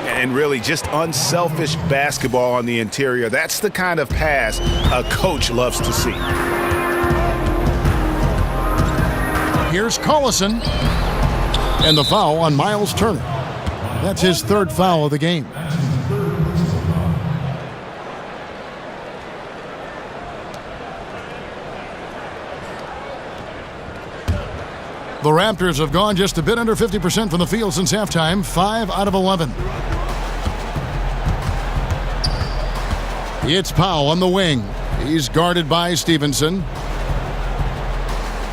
And really just unselfish basketball on the interior. That's the kind of pass a coach loves to see. Here's Collison. And the foul on Miles Turner. That's his 3rd foul of the game. The Raptors have gone just a bit under 50% from the field since halftime, 5 out of 11. It's Powell on the wing. He's guarded by Stevenson.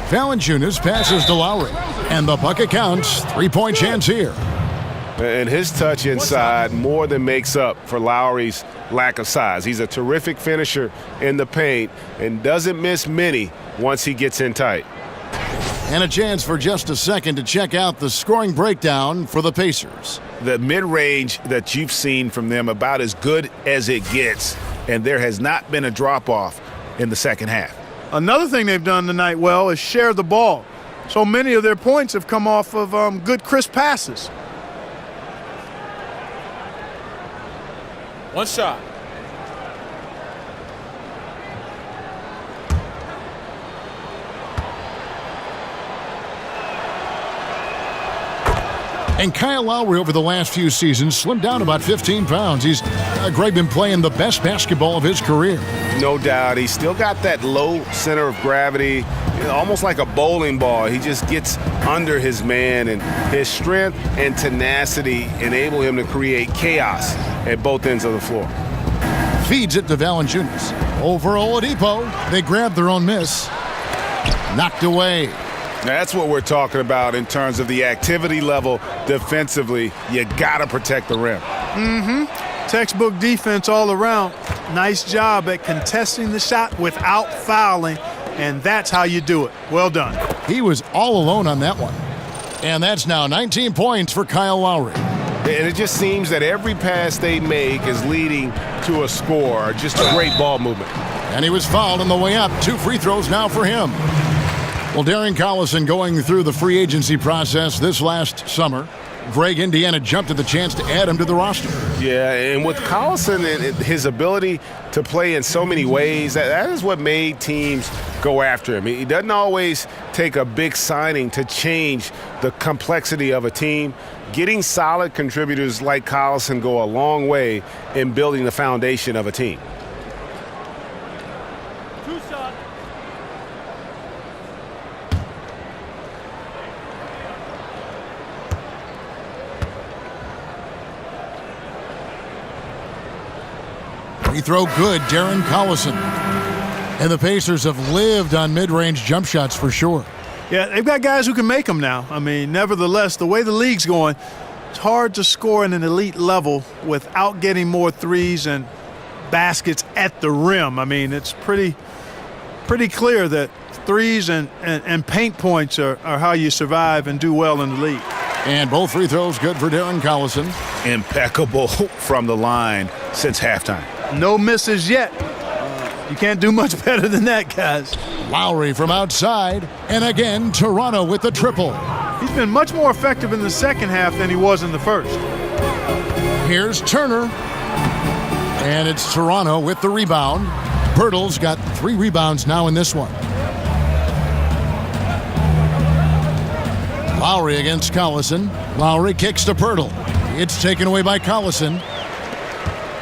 Valanciunas passes to Lowry. And the bucket counts. 3-point chance here. And his touch inside more than makes up for Lowry's lack of size. He's a terrific finisher in the paint and doesn't miss many once he gets in tight. And a chance for just a second to check out the scoring breakdown for the Pacers. The mid-range that you've seen from them about as good as it gets, and there has not been a drop-off in the second half. Another thing they've done tonight well is share the ball. So many of their points have come off of good, crisp passes. One shot. And Kyle Lowry over the last few seasons slimmed down about 15 pounds. He's, Greg, been playing the best basketball of his career. No doubt. He's still got that low center of gravity, almost like a bowling ball. He just gets under his man, and his strength and tenacity enable him to create chaos at both ends of the floor. Feeds it to Valanciunas. Over Oladipo. They grab their own miss. Knocked away. That's what we're talking about in terms of the activity level defensively. You got to protect the rim. Textbook defense all around. Nice job at contesting the shot without fouling, and that's how you do it. Well done. He was all alone on that one. And that's now 19 points for Kyle Lowry. And it just seems that every pass they make is leading to a score, just a great ball movement. And he was fouled on the way up. 2 free throws now for him. Well, Darren Collison going through the free agency process this last summer. Greg, Indiana jumped at the chance to add him to the roster. Yeah, and with Collison and his ability to play in so many ways, that is what made teams go after him. He doesn't always take a big signing to change the complexity of a team. Getting solid contributors like Collison go a long way in building the foundation of a team. Free throw good, Darren Collison. And the Pacers have lived on mid-range jump shots for sure. Yeah, they've got guys who can make them now. I mean, nevertheless, the way the league's going, it's hard to score at an elite level without getting more threes and baskets at the rim. I mean, it's pretty clear that threes and paint points are how you survive and do well in the league. And both free throws good for Darren Collison. Impeccable from the line since halftime. No misses yet. You can't do much better than that, guys. Lowry from outside, and again, Toronto with the triple. He's been much more effective in the second half than he was in the first. Here's Turner. And it's Toronto with the rebound. Pirtle's got 3 rebounds now in this one. Lowry against Collison. Lowry kicks to Pirtle. It's taken away by Collison.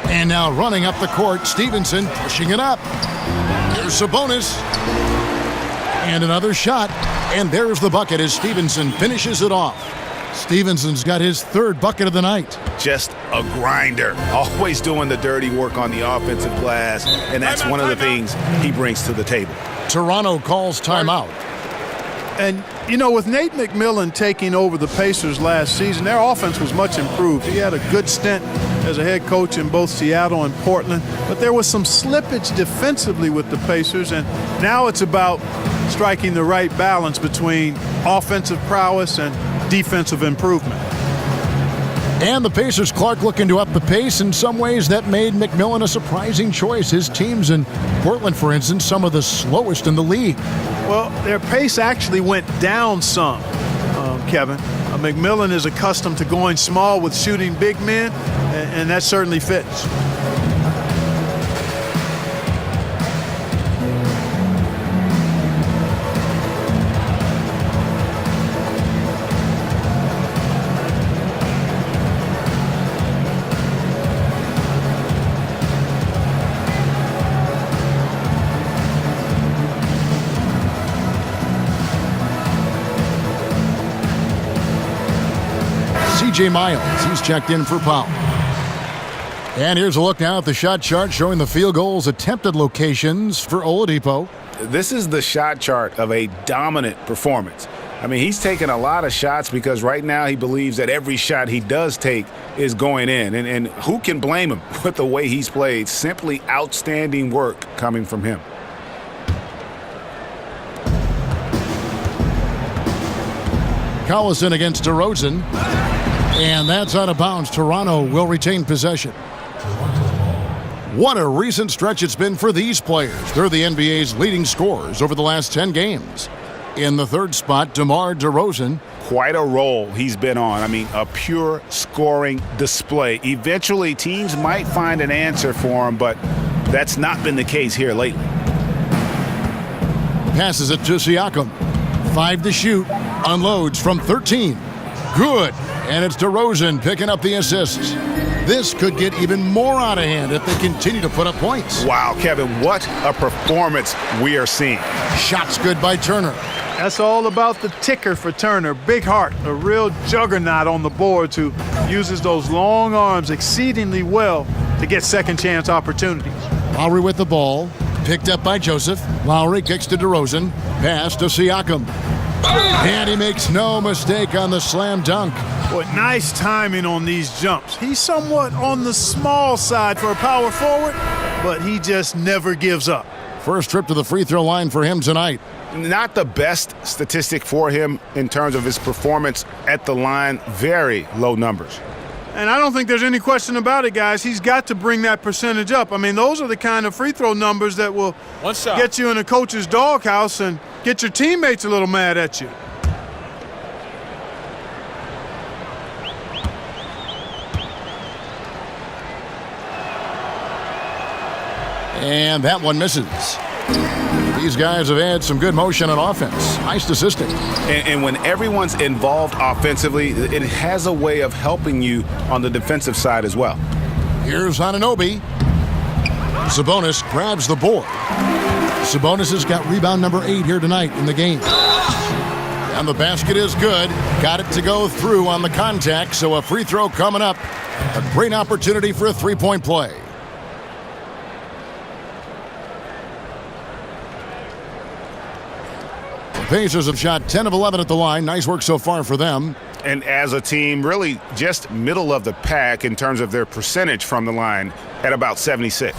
And now running up the court, Stevenson pushing it up. Here's Sabonis. And another shot. And there's the bucket as Stevenson finishes it off. Stevenson's got his 3rd bucket of the night. Just a grinder. Always doing the dirty work on the offensive glass. And that's one of the things he brings to the table. Toronto calls timeout. And, you know, with Nate McMillan taking over the Pacers last season, their offense was much improved. He had a good stint as a head coach in both Seattle and Portland, but there was some slippage defensively with the Pacers, and now it's about striking the right balance between offensive prowess and defensive improvement. And the Pacers, Clark, looking to up the pace. In some ways, that made McMillan a surprising choice. His teams in Portland, for instance, some of the slowest in the league. Well, their pace actually went down some, Kevin. McMillan is accustomed to going small with shooting big men, and that certainly fits. C.J. Miles, he's checked in for Powell. And here's a look now at the shot chart showing the field goals attempted locations for Oladipo. This is the shot chart of a dominant performance. I mean, he's taking a lot of shots because right now he believes that every shot he does take is going in. And who can blame him with the way he's played? Simply outstanding work coming from him. Collison against DeRozan. And that's out of bounds. Toronto will retain possession. What a recent stretch it's been for these players. They're the NBA's leading scorers over the last 10 games. In the 3rd spot, DeMar DeRozan. Quite a role he's been on. I mean, a pure scoring display. Eventually, teams might find an answer for him, but that's not been the case here lately. Passes it to Siakam. 5 to shoot. Unloads from 13. Good. And it's DeRozan picking up the assists. This could get even more out of hand if they continue to put up points. Wow, Kevin, what a performance we are seeing. Shots good by Turner. That's all about the ticker for Turner. Big heart, a real juggernaut on the boards who uses those long arms exceedingly well to get second chance opportunities. Lowry with the ball. Picked up by Joseph. Lowry kicks to DeRozan. Pass to Siakam. And he makes no mistake on the slam dunk. Boy, nice timing on these jumps. He's somewhat on the small side for a power forward, but he just never gives up. First trip to the free throw line for him tonight. Not the best statistic for him in terms of his performance at the line. Very low numbers. And I don't think there's any question about it, guys. He's got to bring that percentage up. I mean, those are the kind of free throw numbers that will get you in a coach's doghouse and get your teammates a little mad at you. And that one misses. These guys have had some good motion on offense. Nice assisting. And when everyone's involved offensively, it has a way of helping you on the defensive side as well. Here's Anunoby. Sabonis grabs the board. Sabonis has got rebound number 8 here tonight in the game. And the basket is good. Got it to go through on the contact, so a free throw coming up. A great opportunity for a three-point play. Pacers have shot 10 of 11 at the line. Nice work so far for them. And as a team, really just middle of the pack in terms of their percentage from the line at about 76.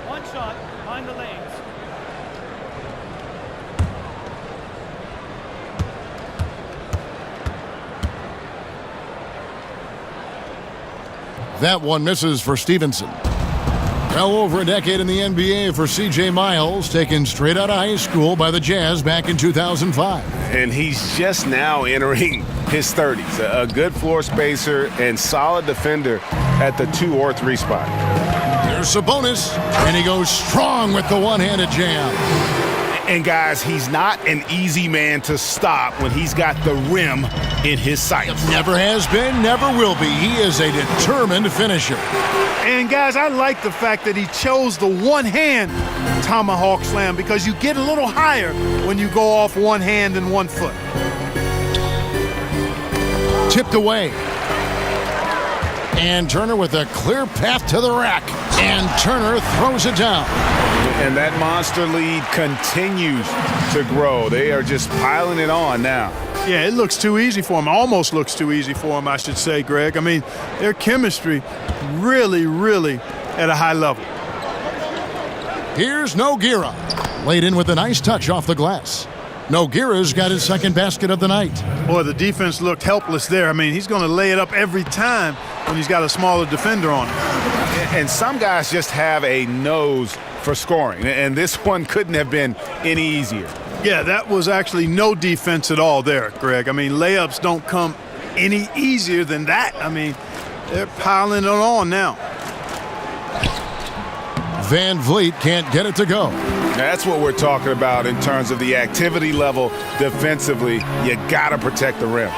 One shot behind the lanes. That one misses for Stevenson. Well over a decade in the NBA for C.J. Miles, taken straight out of high school by the Jazz back in 2005. And he's just now entering his 30s. A good floor spacer and solid defender at the 2 or 3 spot. Here's Sabonis, and he goes strong with the one-handed jam. And guys, he's not an easy man to stop when he's got the rim in his sights. Never has been, never will be. He is a determined finisher. And guys, I like the fact that he chose the one-hand tomahawk slam because you get a little higher when you go off one hand and 1 foot. Tipped away. And Turner with a clear path to the rack. And Turner throws it down. And that monster lead continues to grow. They are just piling it on now. Yeah, it looks too easy for him. Almost looks too easy for him, I should say, Greg. I mean, their chemistry really, really at a high level. Here's Nogueira. Laid in with a nice touch off the glass. Nogueira's got his second basket of the night. Boy, the defense looked helpless there. I mean, he's going to lay it up every time when he's got a smaller defender on him. And some guys just have a nose for scoring, and this one couldn't have been any easier. Yeah, that was actually no defense at all there, Greg. I mean, layups don't come any easier than that. I mean, they're piling it on now. Van Vliet can't get it to go. That's what we're talking about in terms of the activity level defensively. You got to protect the rim.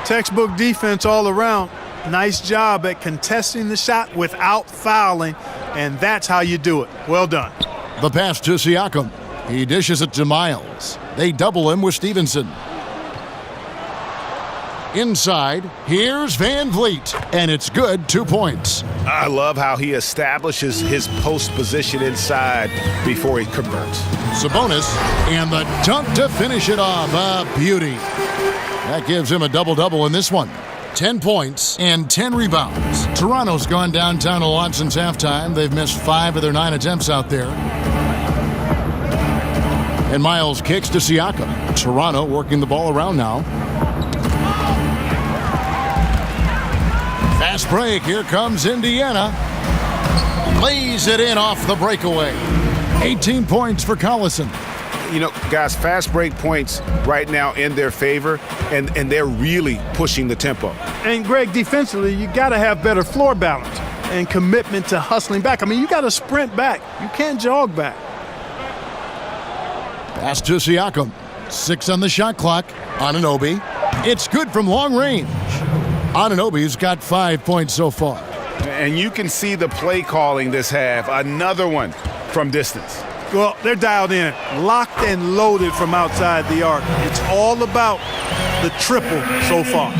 Textbook defense all around. Nice job at contesting the shot without fouling, and that's how you do it. Well done. The pass to Siakam. He dishes it to Miles. They double him with Stevenson. Inside, here's Van Vliet, and it's good, 2 points. I love how he establishes his post position inside before he converts. Sabonis, and the dunk to finish it off. A beauty. That gives him a double-double in this one. 10 points and 10 rebounds. Toronto's gone downtown a lot since halftime. They've missed 5 of their 9 attempts out there. And Miles kicks to Siakam. Toronto working the ball around now. Fast break. Here comes Indiana. Lays it in off the breakaway. 18 points for Collison. You know, guys, fast break points right now in their favor, and they're really pushing the tempo. And, Greg, defensively, you got to have better floor balance and commitment to hustling back. I mean, you got to sprint back. You can't jog back. Pass to Siakam. 6 on the shot clock. Anunoby. It's good from long range. Anunoby's got 5 points so far. And you can see the play calling this half. Another one from distance. Well, they're dialed in, locked and loaded from outside the arc. It's all about the triple so far.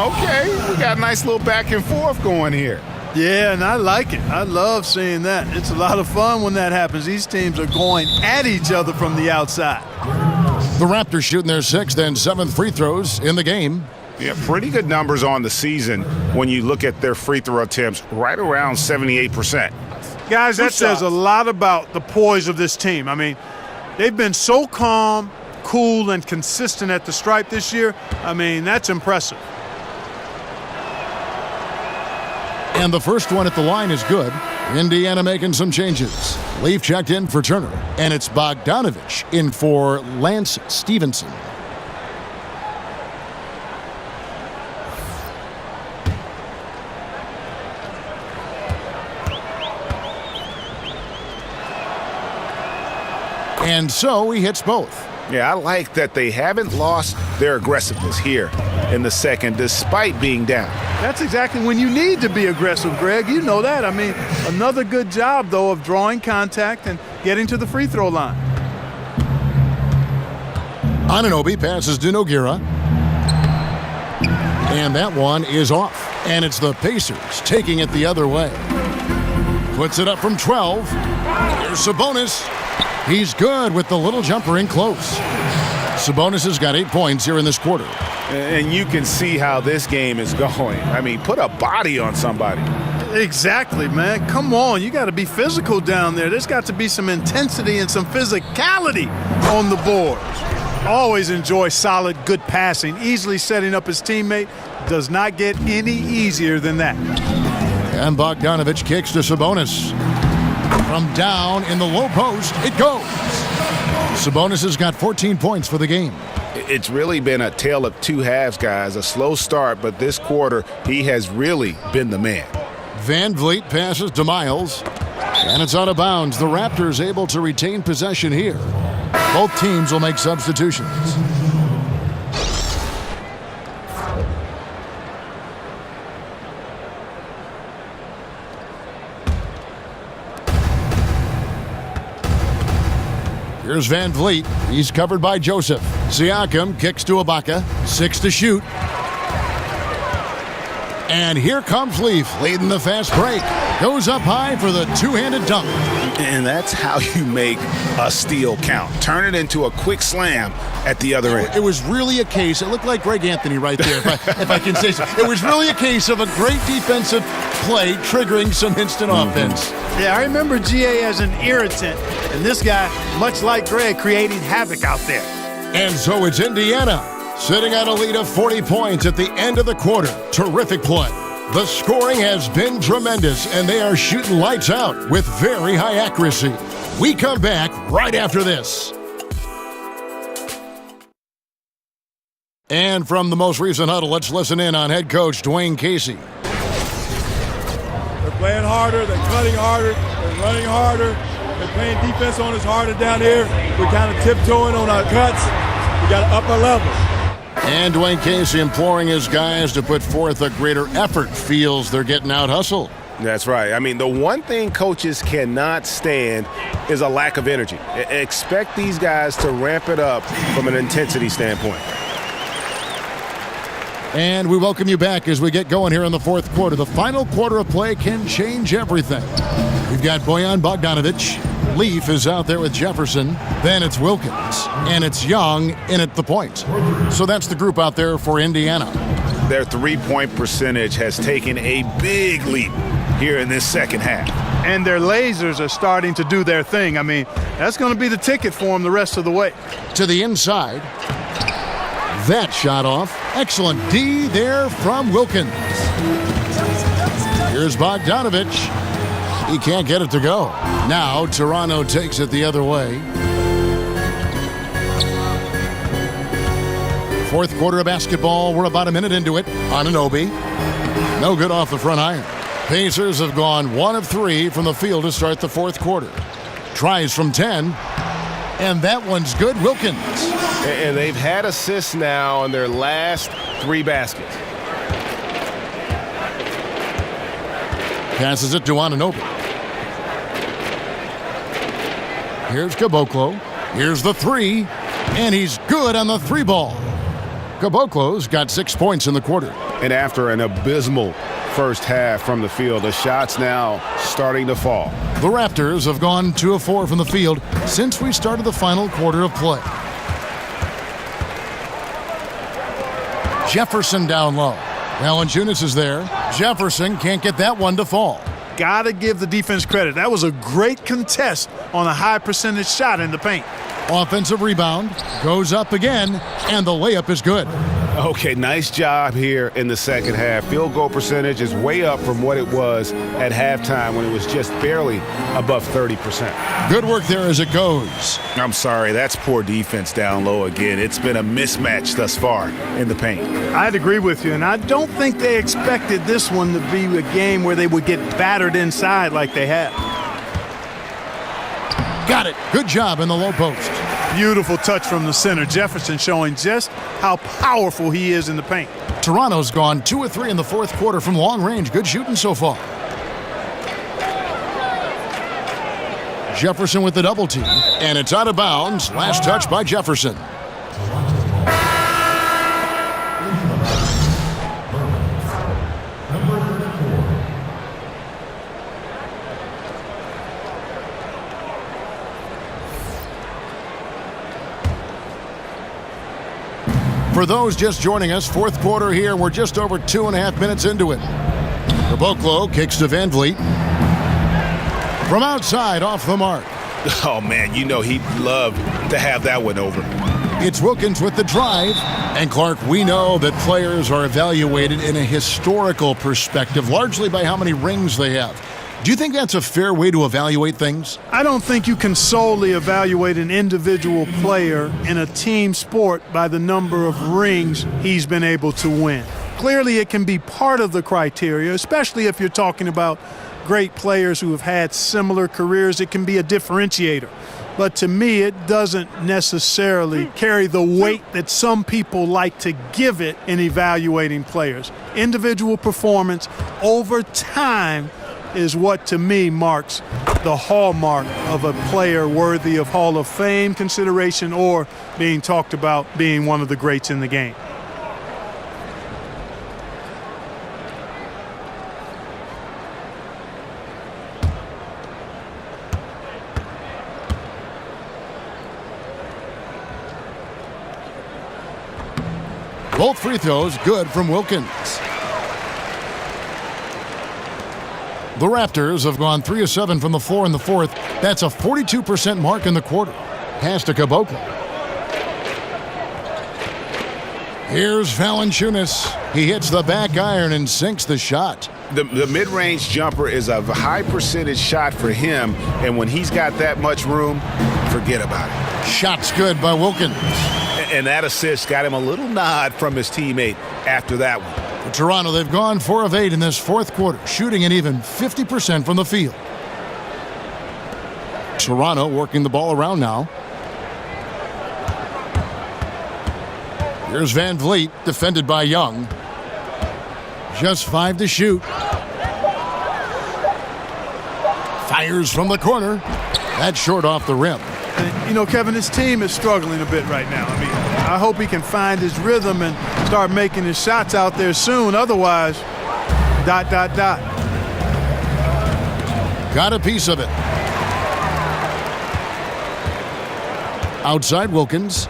Okay, we got a nice little back and forth going here. Yeah, and I like it. I love seeing that. It's a lot of fun when that happens. These teams are going at each other from the outside. The Raptors shooting their 6th and 7th free throws in the game. Yeah, pretty good numbers on the season when you look at their free throw attempts, right around 78%. Guys, that says a lot about the poise of this team. I mean, they've been so calm, cool, and consistent at the stripe this year. I mean, that's impressive. And the first one at the line is good. Indiana making some changes. Leaf checked in for Turner, and it's Bogdanovich in for Lance Stevenson. And so he hits both. Yeah, I like that they haven't lost their aggressiveness here in the second despite being down. That's exactly when you need to be aggressive, Greg. You know that. I mean, another good job, though, of drawing contact and getting to the free throw line. Anunoby passes to Nogueira. And that one is off. And it's the Pacers taking it the other way. Puts it up from 12. Here's Sabonis. He's good with the little jumper in close. Sabonis has got 8 points here in this quarter. And you can see how this game is going. I mean, put a body on somebody. Exactly, man. Come on. You got to be physical down there. There's got to be some intensity and some physicality on the boards. Always enjoy solid, good passing. Easily setting up his teammate. Does not get any easier than that. And Bogdanovich kicks to Sabonis. From down in the low post, it goes. Sabonis has got 14 points for the game. It's really been a tale of two halves, guys. A slow start, but this quarter, he has really been the man. Van Vliet passes to Miles, and it's out of bounds. The Raptors able to retain possession here. Both teams will make substitutions. Here's Van Vliet. He's covered by Joseph. Siakam kicks to Ibaka. 6 to shoot. And here comes Leaf leading the fast break. Goes up high for the two-handed dunk. And that's how you make a steal count. Turn it into a quick slam at the other end. It was really a case. It looked like Greg Anthony right there, if I can say so. It was really a case of a great defensive play triggering some instant offense. Yeah, I remember GA as an irritant, and this guy, much like Greg, creating havoc out there. And so it's Indiana sitting at a lead of 40 points at the end of the quarter. Terrific play. The scoring has been tremendous, and they are shooting lights out with very high accuracy. We come back right after this. And from the most recent huddle, let's listen in on head coach Dwayne Casey. They're playing harder, they're cutting harder, they're running harder, they're playing defense on us harder down here. We're kind of tiptoeing on our cuts. We got to up our level. And Dwayne Casey imploring his guys to put forth a greater effort, feels they're getting out-hustled. That's right. I mean, the one thing coaches cannot stand is a lack of energy. Expect these guys to ramp it up from an intensity standpoint. And we welcome you back as we get going here in the fourth quarter. The final quarter of play can change everything. We've got Bojan Bogdanovich. Leaf is out there with Jefferson. Then it's Wilkins. And it's Young in at the point. So that's the group out there for Indiana. Their three-point percentage has taken a big leap here in this second half. And their lasers are starting to do their thing. I mean, that's going to be the ticket for them the rest of the way. To the inside. That shot off. Excellent D there from Wilkins. Here's Bogdanovich. He can't get it to go. Now Toronto takes it the other way. Fourth quarter of basketball. We're about a minute into it. Anunoby. No good off the front iron. Pacers have gone 1 of 3 from the field to start the fourth quarter. Tries from 10. And that one's good. Wilkins. And they've had assists now on their last 3 baskets. Passes it to Anunoby. Here's Caboclo. Here's the 3. And he's good on the 3 ball. Caboclo's got 6 points in the quarter. And after an abysmal first half from the field, the shots now starting to fall. The Raptors have gone 2 of 4 from the field since we started the final quarter of play. Jefferson down low. Valanciunas is there. Jefferson can't get that one to fall. Got to give the defense credit. That was a great contest on a high percentage shot in the paint. Offensive rebound, goes up again, and the layup is good. Okay, nice job here in the second half. Field goal percentage is way up from what it was at halftime when it was just barely above 30%. Good work there as it goes. I'm sorry, that's poor defense down low again. It's been a mismatch thus far in the paint. I'd agree with you, and I don't think they expected this one to be a game where they would get battered inside like they have. Got it. Good job in the low post. Beautiful touch from the center. Jefferson showing just how powerful he is in the paint. Toronto's gone 2 of 3 in the fourth quarter from long range. Good shooting so far. Jefferson with the double team, and it's out of bounds. Last touch by Jefferson. For those just joining us, fourth quarter here. We're just over 2.5 minutes into it. Caboclo kicks to Van Vliet. From outside, off the mark. Oh, man, you know he'd love to have that one over. It's Wilkins with the drive. And, Clark, we know that players are evaluated in a historical perspective, largely by how many rings they have. Do you think that's a fair way to evaluate things? I don't think you can solely evaluate an individual player in a team sport by the number of rings he's been able to win. Clearly, it can be part of the criteria, especially if you're talking about great players who have had similar careers. It can be a differentiator. But to me, it doesn't necessarily carry the weight that some people like to give it in evaluating players. Individual performance over time is what, to me, marks the hallmark of a player worthy of Hall of Fame consideration or being talked about being one of the greats in the game. Both free throws good from Wilkins. The Raptors have gone 3 of 7 from the floor in the fourth. That's a 42% mark in the quarter. Pass to Caboclo. Here's Valanciunas. He hits the back iron and sinks the shot. The mid-range jumper is a high percentage shot for him, and when he's got that much room, forget about it. Shot's good by Wilkins. And that assist got him a little nod from his teammate after that one. For Toronto, they've gone 4 of 8 in this fourth quarter, shooting an even 50% from the field. Toronto working the ball around now. Here's Van Vliet, defended by Young. Just 5 to shoot. Fires from the corner. That's short off the rim. You know, Kevin, his team is struggling a bit right now. I mean, I hope he can find his rhythm and start making his shots out there soon. Otherwise, ... Got a piece of it. Outside Wilkins.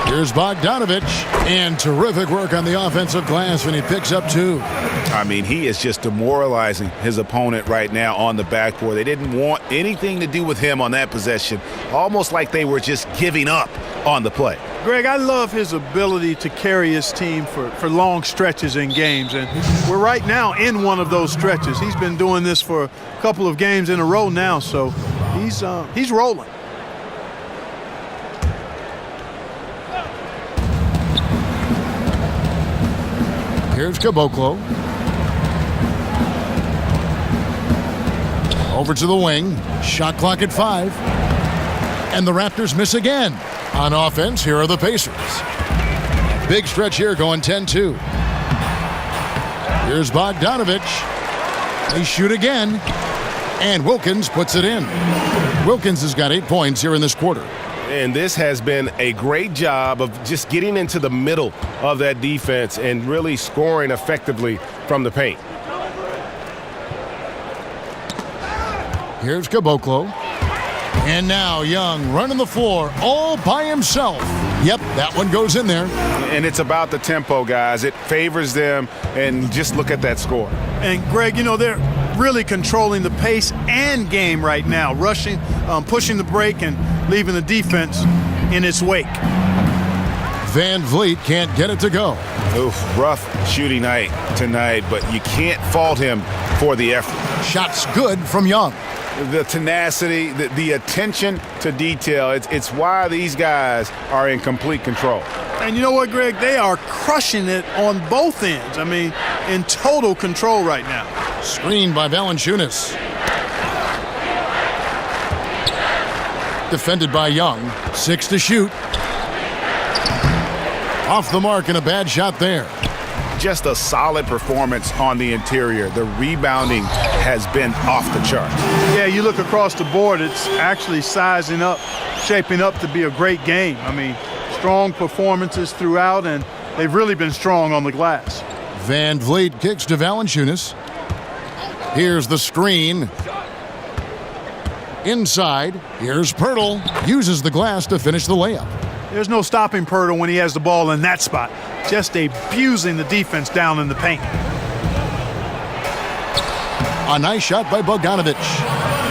Here's Bogdanovich, and terrific work on the offensive glass when he picks up 2. I mean, he is just demoralizing his opponent right now on the backboard. They didn't want anything to do with him on that possession, almost like they were just giving up on the play. Greg, I love his ability to carry his team for long stretches in games, and we're right now in one of those stretches. He's been doing this for a couple of games in a row now, so he's rolling. Here's Caboclo. Over to the wing. Shot clock at 5. And the Raptors miss again. On offense, here are the Pacers. Big stretch here going 10-2. Here's Bogdanovich. They shoot again. And Wilkins puts it in. Wilkins has got 8 points here in this quarter. And this has been a great job of just getting into the middle of that defense and really scoring effectively from the paint. Here's Caboclo. And now Young running the floor all by himself. Yep, that one goes in there. And it's about the tempo, guys. It favors them, and just look at that score. And, Greg, you know, they're really controlling the pace and game right now, rushing, pushing the break, and leaving the defense in its wake. Van Vliet can't get it to go. Oof, rough shooting night tonight, but you can't fault him for the effort. Shots good from Young. The tenacity, the attention to detail, it's why these guys are in complete control. And you know what, Greg? They are crushing it on both ends. I mean, in total control right now. Screened by Valanciunas. Defended by Young. 6 to shoot. Off the mark and a bad shot there. Just a solid performance on the interior. The rebounding has been off the charts. Yeah, you look across the board, it's actually sizing up, shaping up to be a great game. I mean, strong performances throughout, and they've really been strong on the glass. Van Vliet kicks to Valanciunas. Here's the screen. Inside, here's Pirtle. Uses the glass to finish the layup. There's no stopping Pirtle when he has the ball in that spot. Just abusing the defense down in the paint. A nice shot by Bogdanovic.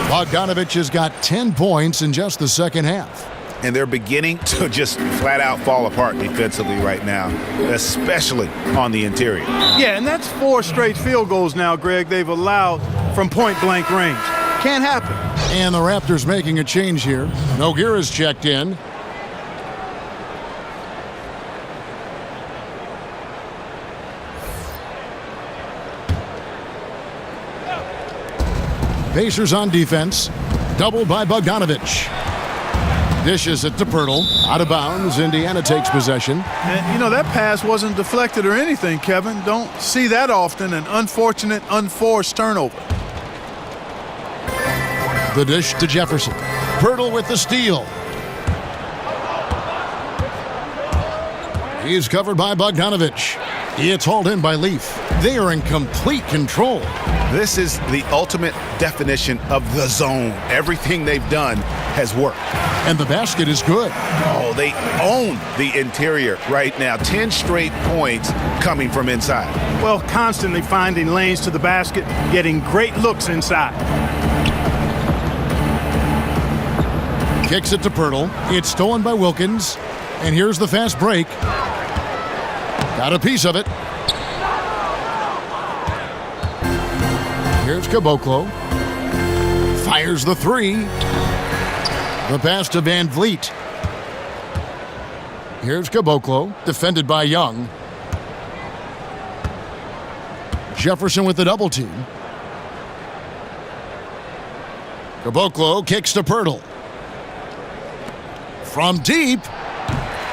Bogdanovic has got 10 points in just the second half. And they're beginning to just flat out fall apart defensively right now, especially on the interior. Yeah, and that's 4 straight field goals now, Greg, they've allowed from point-blank range. Can't happen. And the Raptors making a change here. Nogueira's checked in. Pacers on defense. Doubled by Bogdanovic. Dishes it to Pirtle. Out of bounds. Indiana takes possession. And, you know, that pass wasn't deflected or anything, Kevin. Don't see that often. An unfortunate, unforced turnover. The dish to Jefferson. Pirtle with the steal. He's covered by Bogdanovic. It's hauled in by Leaf. They are in complete control. This is the ultimate definition of the zone. Everything they've done has worked. And the basket is good. Oh, they own the interior right now. 10 straight points coming from inside. Well, constantly finding lanes to the basket, getting great looks inside. Kicks it to Pirtle. It's stolen by Wilkins. And here's the fast break. Got a piece of it. Here's Caboclo. Fires the 3. The pass to Van Vliet. Here's Caboclo, defended by Young. Jefferson with the double team. Caboclo kicks to Pirtle. From deep,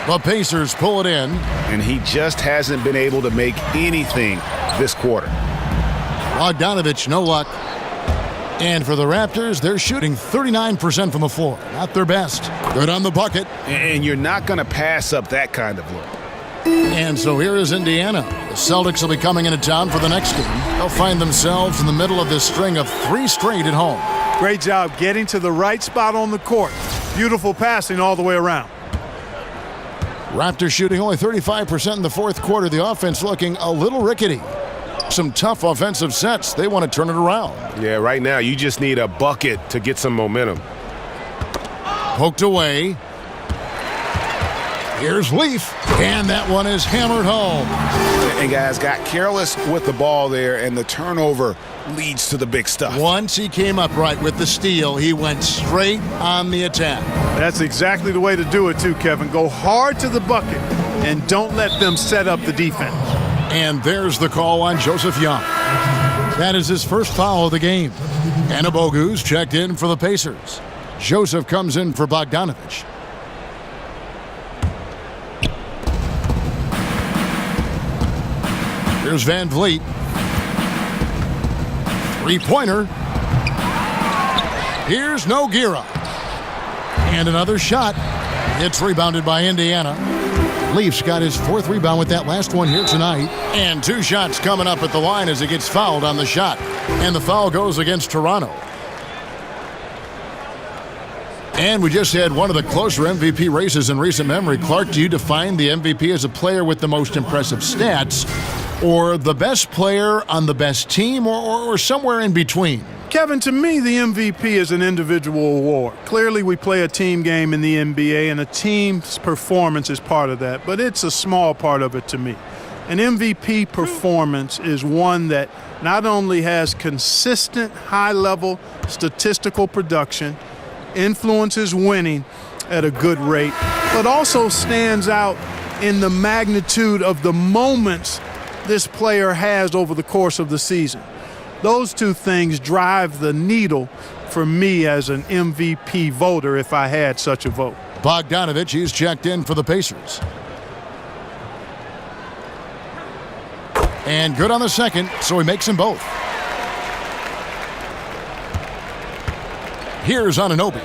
the Pacers pull it in. And he just hasn't been able to make anything this quarter. Bogdanovic, no luck. And for the Raptors, they're shooting 39% from the floor. Not their best. Good on the bucket. And you're not going to pass up that kind of look. And so here is Indiana. The Celtics will be coming into town for the next game. They'll find themselves in the middle of this string of 3 straight at home. Great job getting to the right spot on the court. Beautiful passing all the way around. Raptors shooting only 35% in the fourth quarter. The offense looking a little rickety. Some tough offensive sets. They want to turn it around. Yeah, right now you just need a bucket to get some momentum. Poked away. Here's Leaf. And that one is hammered home. And guys got careless with the ball there, and the turnover leads to the big stuff. Once he came up right with the steal, he went straight on the attack. That's exactly the way to do it too, Kevin. Go hard to the bucket and don't let them set up the defense. And there's the call on Joseph Young. That is his first foul of the game. Anabogu's checked in for the Pacers. Joseph comes in for Bogdanovic. Here's Van Vliet. 3-pointer. Here's Nogueira. And another shot. It's rebounded by Indiana. Leafs got his 4th rebound with that last one here tonight. And 2 shots coming up at the line as he gets fouled on the shot. And the foul goes against Toronto. And we just had one of the closer MVP races in recent memory. Clark, do you define the MVP as a player with the most impressive stats, or the best player on the best team, or somewhere in between? Kevin, to me, the MVP is an individual award. Clearly, we play a team game in the NBA, and a team's performance is part of that, but it's a small part of it to me. An MVP performance is one that not only has consistent, high-level statistical production, influences winning at a good rate, but also stands out in the magnitude of the moments this player has over the course of the season. Those two things drive the needle for me as an MVP voter if I had such a vote. Bogdanovich, he's checked in for the Pacers. And good on the second, so he makes them both. Here's Anunoby.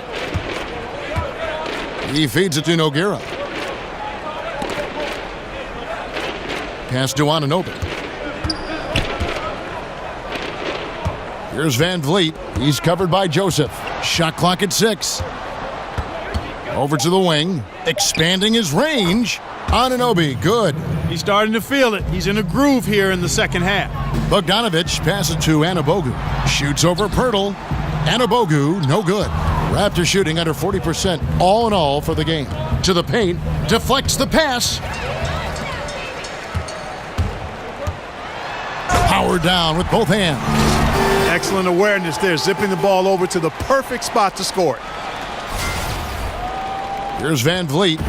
He feeds it to Nogueira. Pass to Anunoby. Here's Van Vliet. He's covered by Joseph. Shot clock at 6. Over to the wing. Expanding his range. Anunoby, good. He's starting to feel it. He's in a groove here in the second half. Bogdanovich passes to Anunoby. Shoots over Pirtle. Anunoby, no good. Raptors shooting under 40% all in all for the game. To the paint. Deflects the pass. Powered down with both hands. Excellent awareness there, zipping the ball over to the perfect spot to score it. Here's Van Vliet.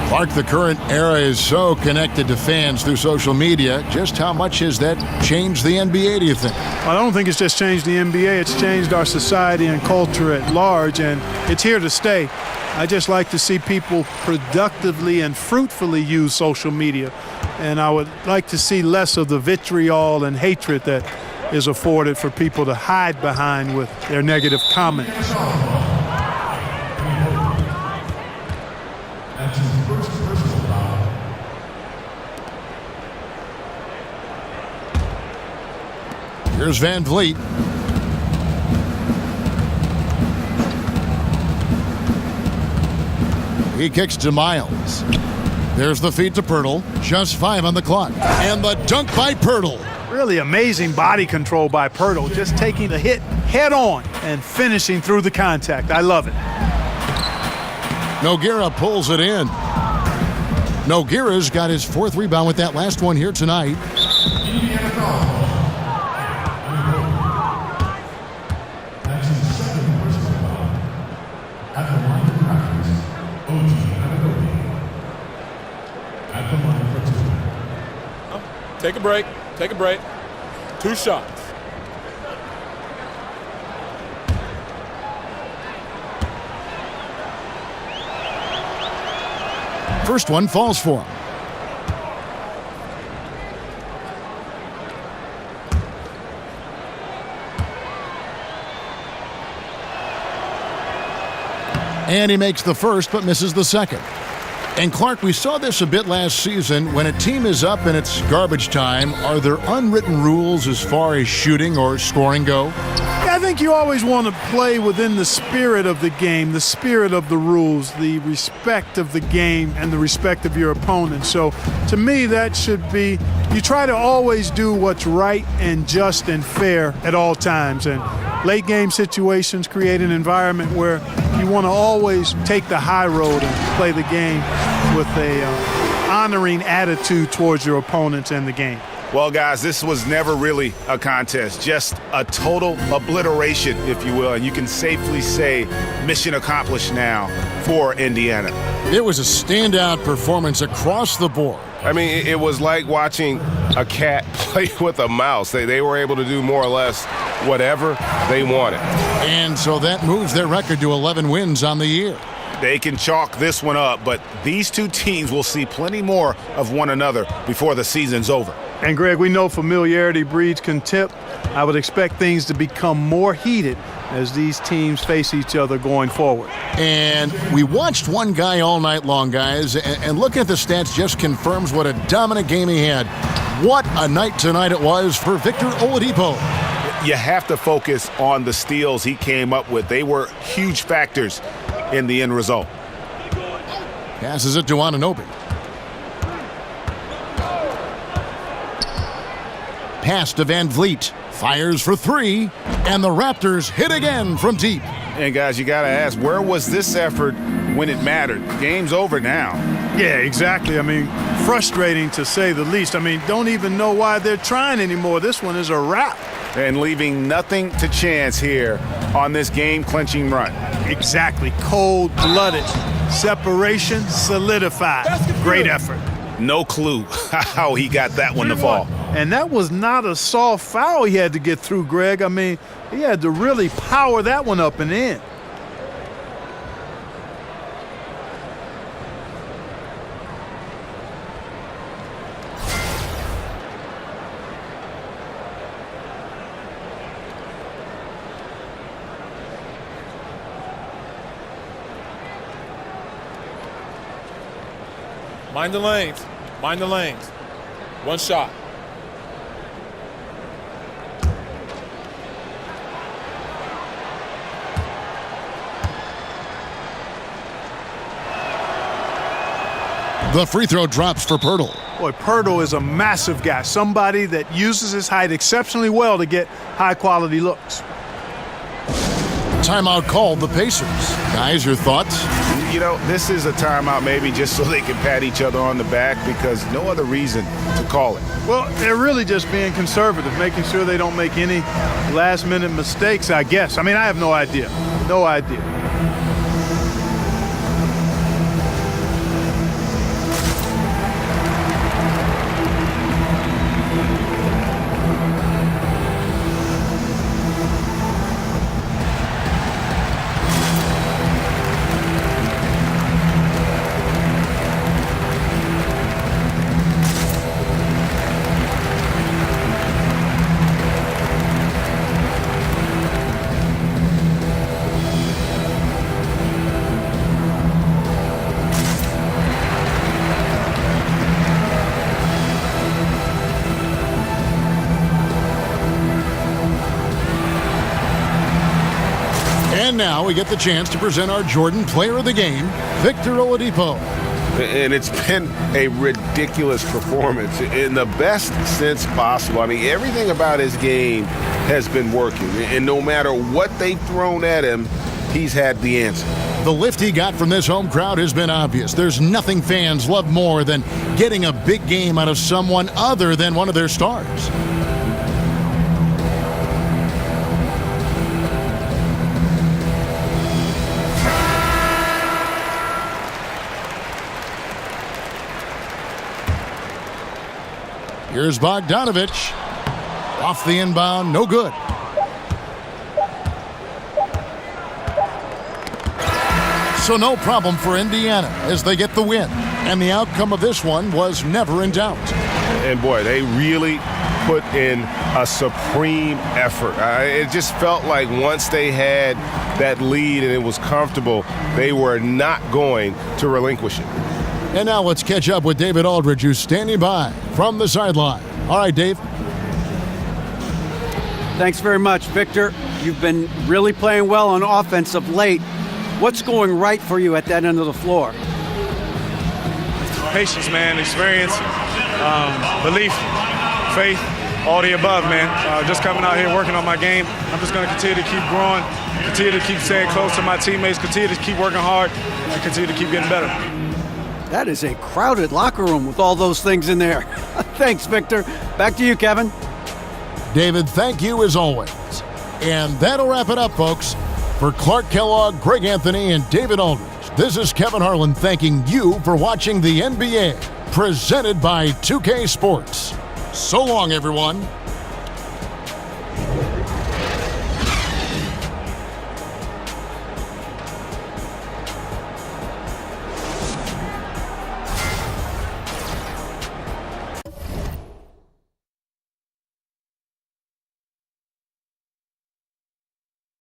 Clark, the current era is so connected to fans through social media. Just how much has that changed the NBA, do you think? I don't think it's just changed the NBA. It's changed our society and culture at large, and it's here to stay. I just like to see people productively and fruitfully use social media, and I would like to see less of the vitriol and hatred that is afforded for people to hide behind with their negative comments. Here's Van Vliet. He kicks to Miles. There's the feed to Pirtle. Just 5 on the clock. And the dunk by Pirtle. Really amazing body control by Pirtle, just taking the hit head on and finishing through the contact. I love it. Nogueira pulls it in. Nogueira's got his 4th rebound with that last one here tonight. Take a break. Take a break. 2 shots. First one falls for him. And he makes the first but misses the second. And Clark, we saw this a bit last season. When a team is up and it's garbage time, are there unwritten rules as far as shooting or scoring go? Yeah, I think you always want to play within the spirit of the game, the spirit of the rules, the respect of the game, and the respect of your opponent. So to me, that should be, you try to always do what's right and just and fair at all times. And late game situations create an environment where you want to always take the high road and play the game with a honoring attitude towards your opponents and the game. Well, guys, this was never really a contest, just a total obliteration, if you will. And you can safely say mission accomplished now for Indiana. It was a standout performance across the board. I mean, it was like watching a cat play with a mouse. They were able to do more or less whatever they wanted. And so that moves their record to 11 wins on the year. They can chalk this one up, but these two teams will see plenty more of one another before the season's over. And, Greg, we know familiarity breeds contempt. I would expect things to become more heated as these teams face each other going forward. And we watched one guy all night long, guys, and looking at the stats just confirms what a dominant game he had. What a night tonight it was for Victor Oladipo. you have to focus on the steals he came up with. They were huge factors in the end result. Passes it to Anunoby. Pass to Van Vliet. Fires for three. And the Raptors hit again from deep. And guys, you got to ask, where was this effort when it mattered? Game's over now. Yeah, exactly. I mean, frustrating to say the least. I mean, don't even know why they're trying anymore. This one is a wrap. And leaving nothing to chance here on this game-clinching run. Exactly. Cold-blooded. Separation solidified. Great effort. No clue how he got that one to fall. And that was not a soft foul he had to get through, Greg. I mean, he had to really power that one up and in. Mind the lanes. Mind the lanes. One shot. The free throw drops for Pirtle. Boy, Pirtle is a massive guy. Somebody that uses his height exceptionally well to get high-quality looks. Timeout called the Pacers. Guys, your thoughts? You know, this is a timeout maybe just so they can pat each other on the back because no other reason to call it. Well, they're really just being conservative, making sure they don't make any last-minute mistakes, I guess. I mean, I have no idea. No idea. And now we get the chance to present our Jordan Player of the Game, Victor Oladipo. And it's been a ridiculous performance in the best sense possible. I mean, everything about his game has been working. And no matter what they've thrown at him, he's had the answer. The lift he got from this home crowd has been obvious. There's nothing fans love more than getting a big game out of someone other than one of their stars. Here's Bogdanovich. Off the inbound, no good. So no problem for Indiana as they get the win. And the outcome of this one was never in doubt. And boy, they really put in a supreme effort. It just felt like once they had that lead and it was comfortable, they were not going to relinquish it. And now let's catch up with David Aldridge, who's standing by from the sideline. All right, Dave. Thanks very much, Victor. You've been really playing well on offense of late. What's going right for you at that end of the floor? Patience, man. Experience, belief, faith, all the above, man. Just coming out here working on my game. I'm just going to continue to keep growing, continue to keep staying close to my teammates, continue to keep working hard, and continue to keep getting better. That is a crowded locker room with all those things in there. Thanks, Victor. Back to you, Kevin. David, thank you as always. And that'll wrap it up, folks. For Clark Kellogg, Greg Anthony, and David Aldridge, this is Kevin Harlan thanking you for watching the NBA, presented by 2K Sports. So long, everyone.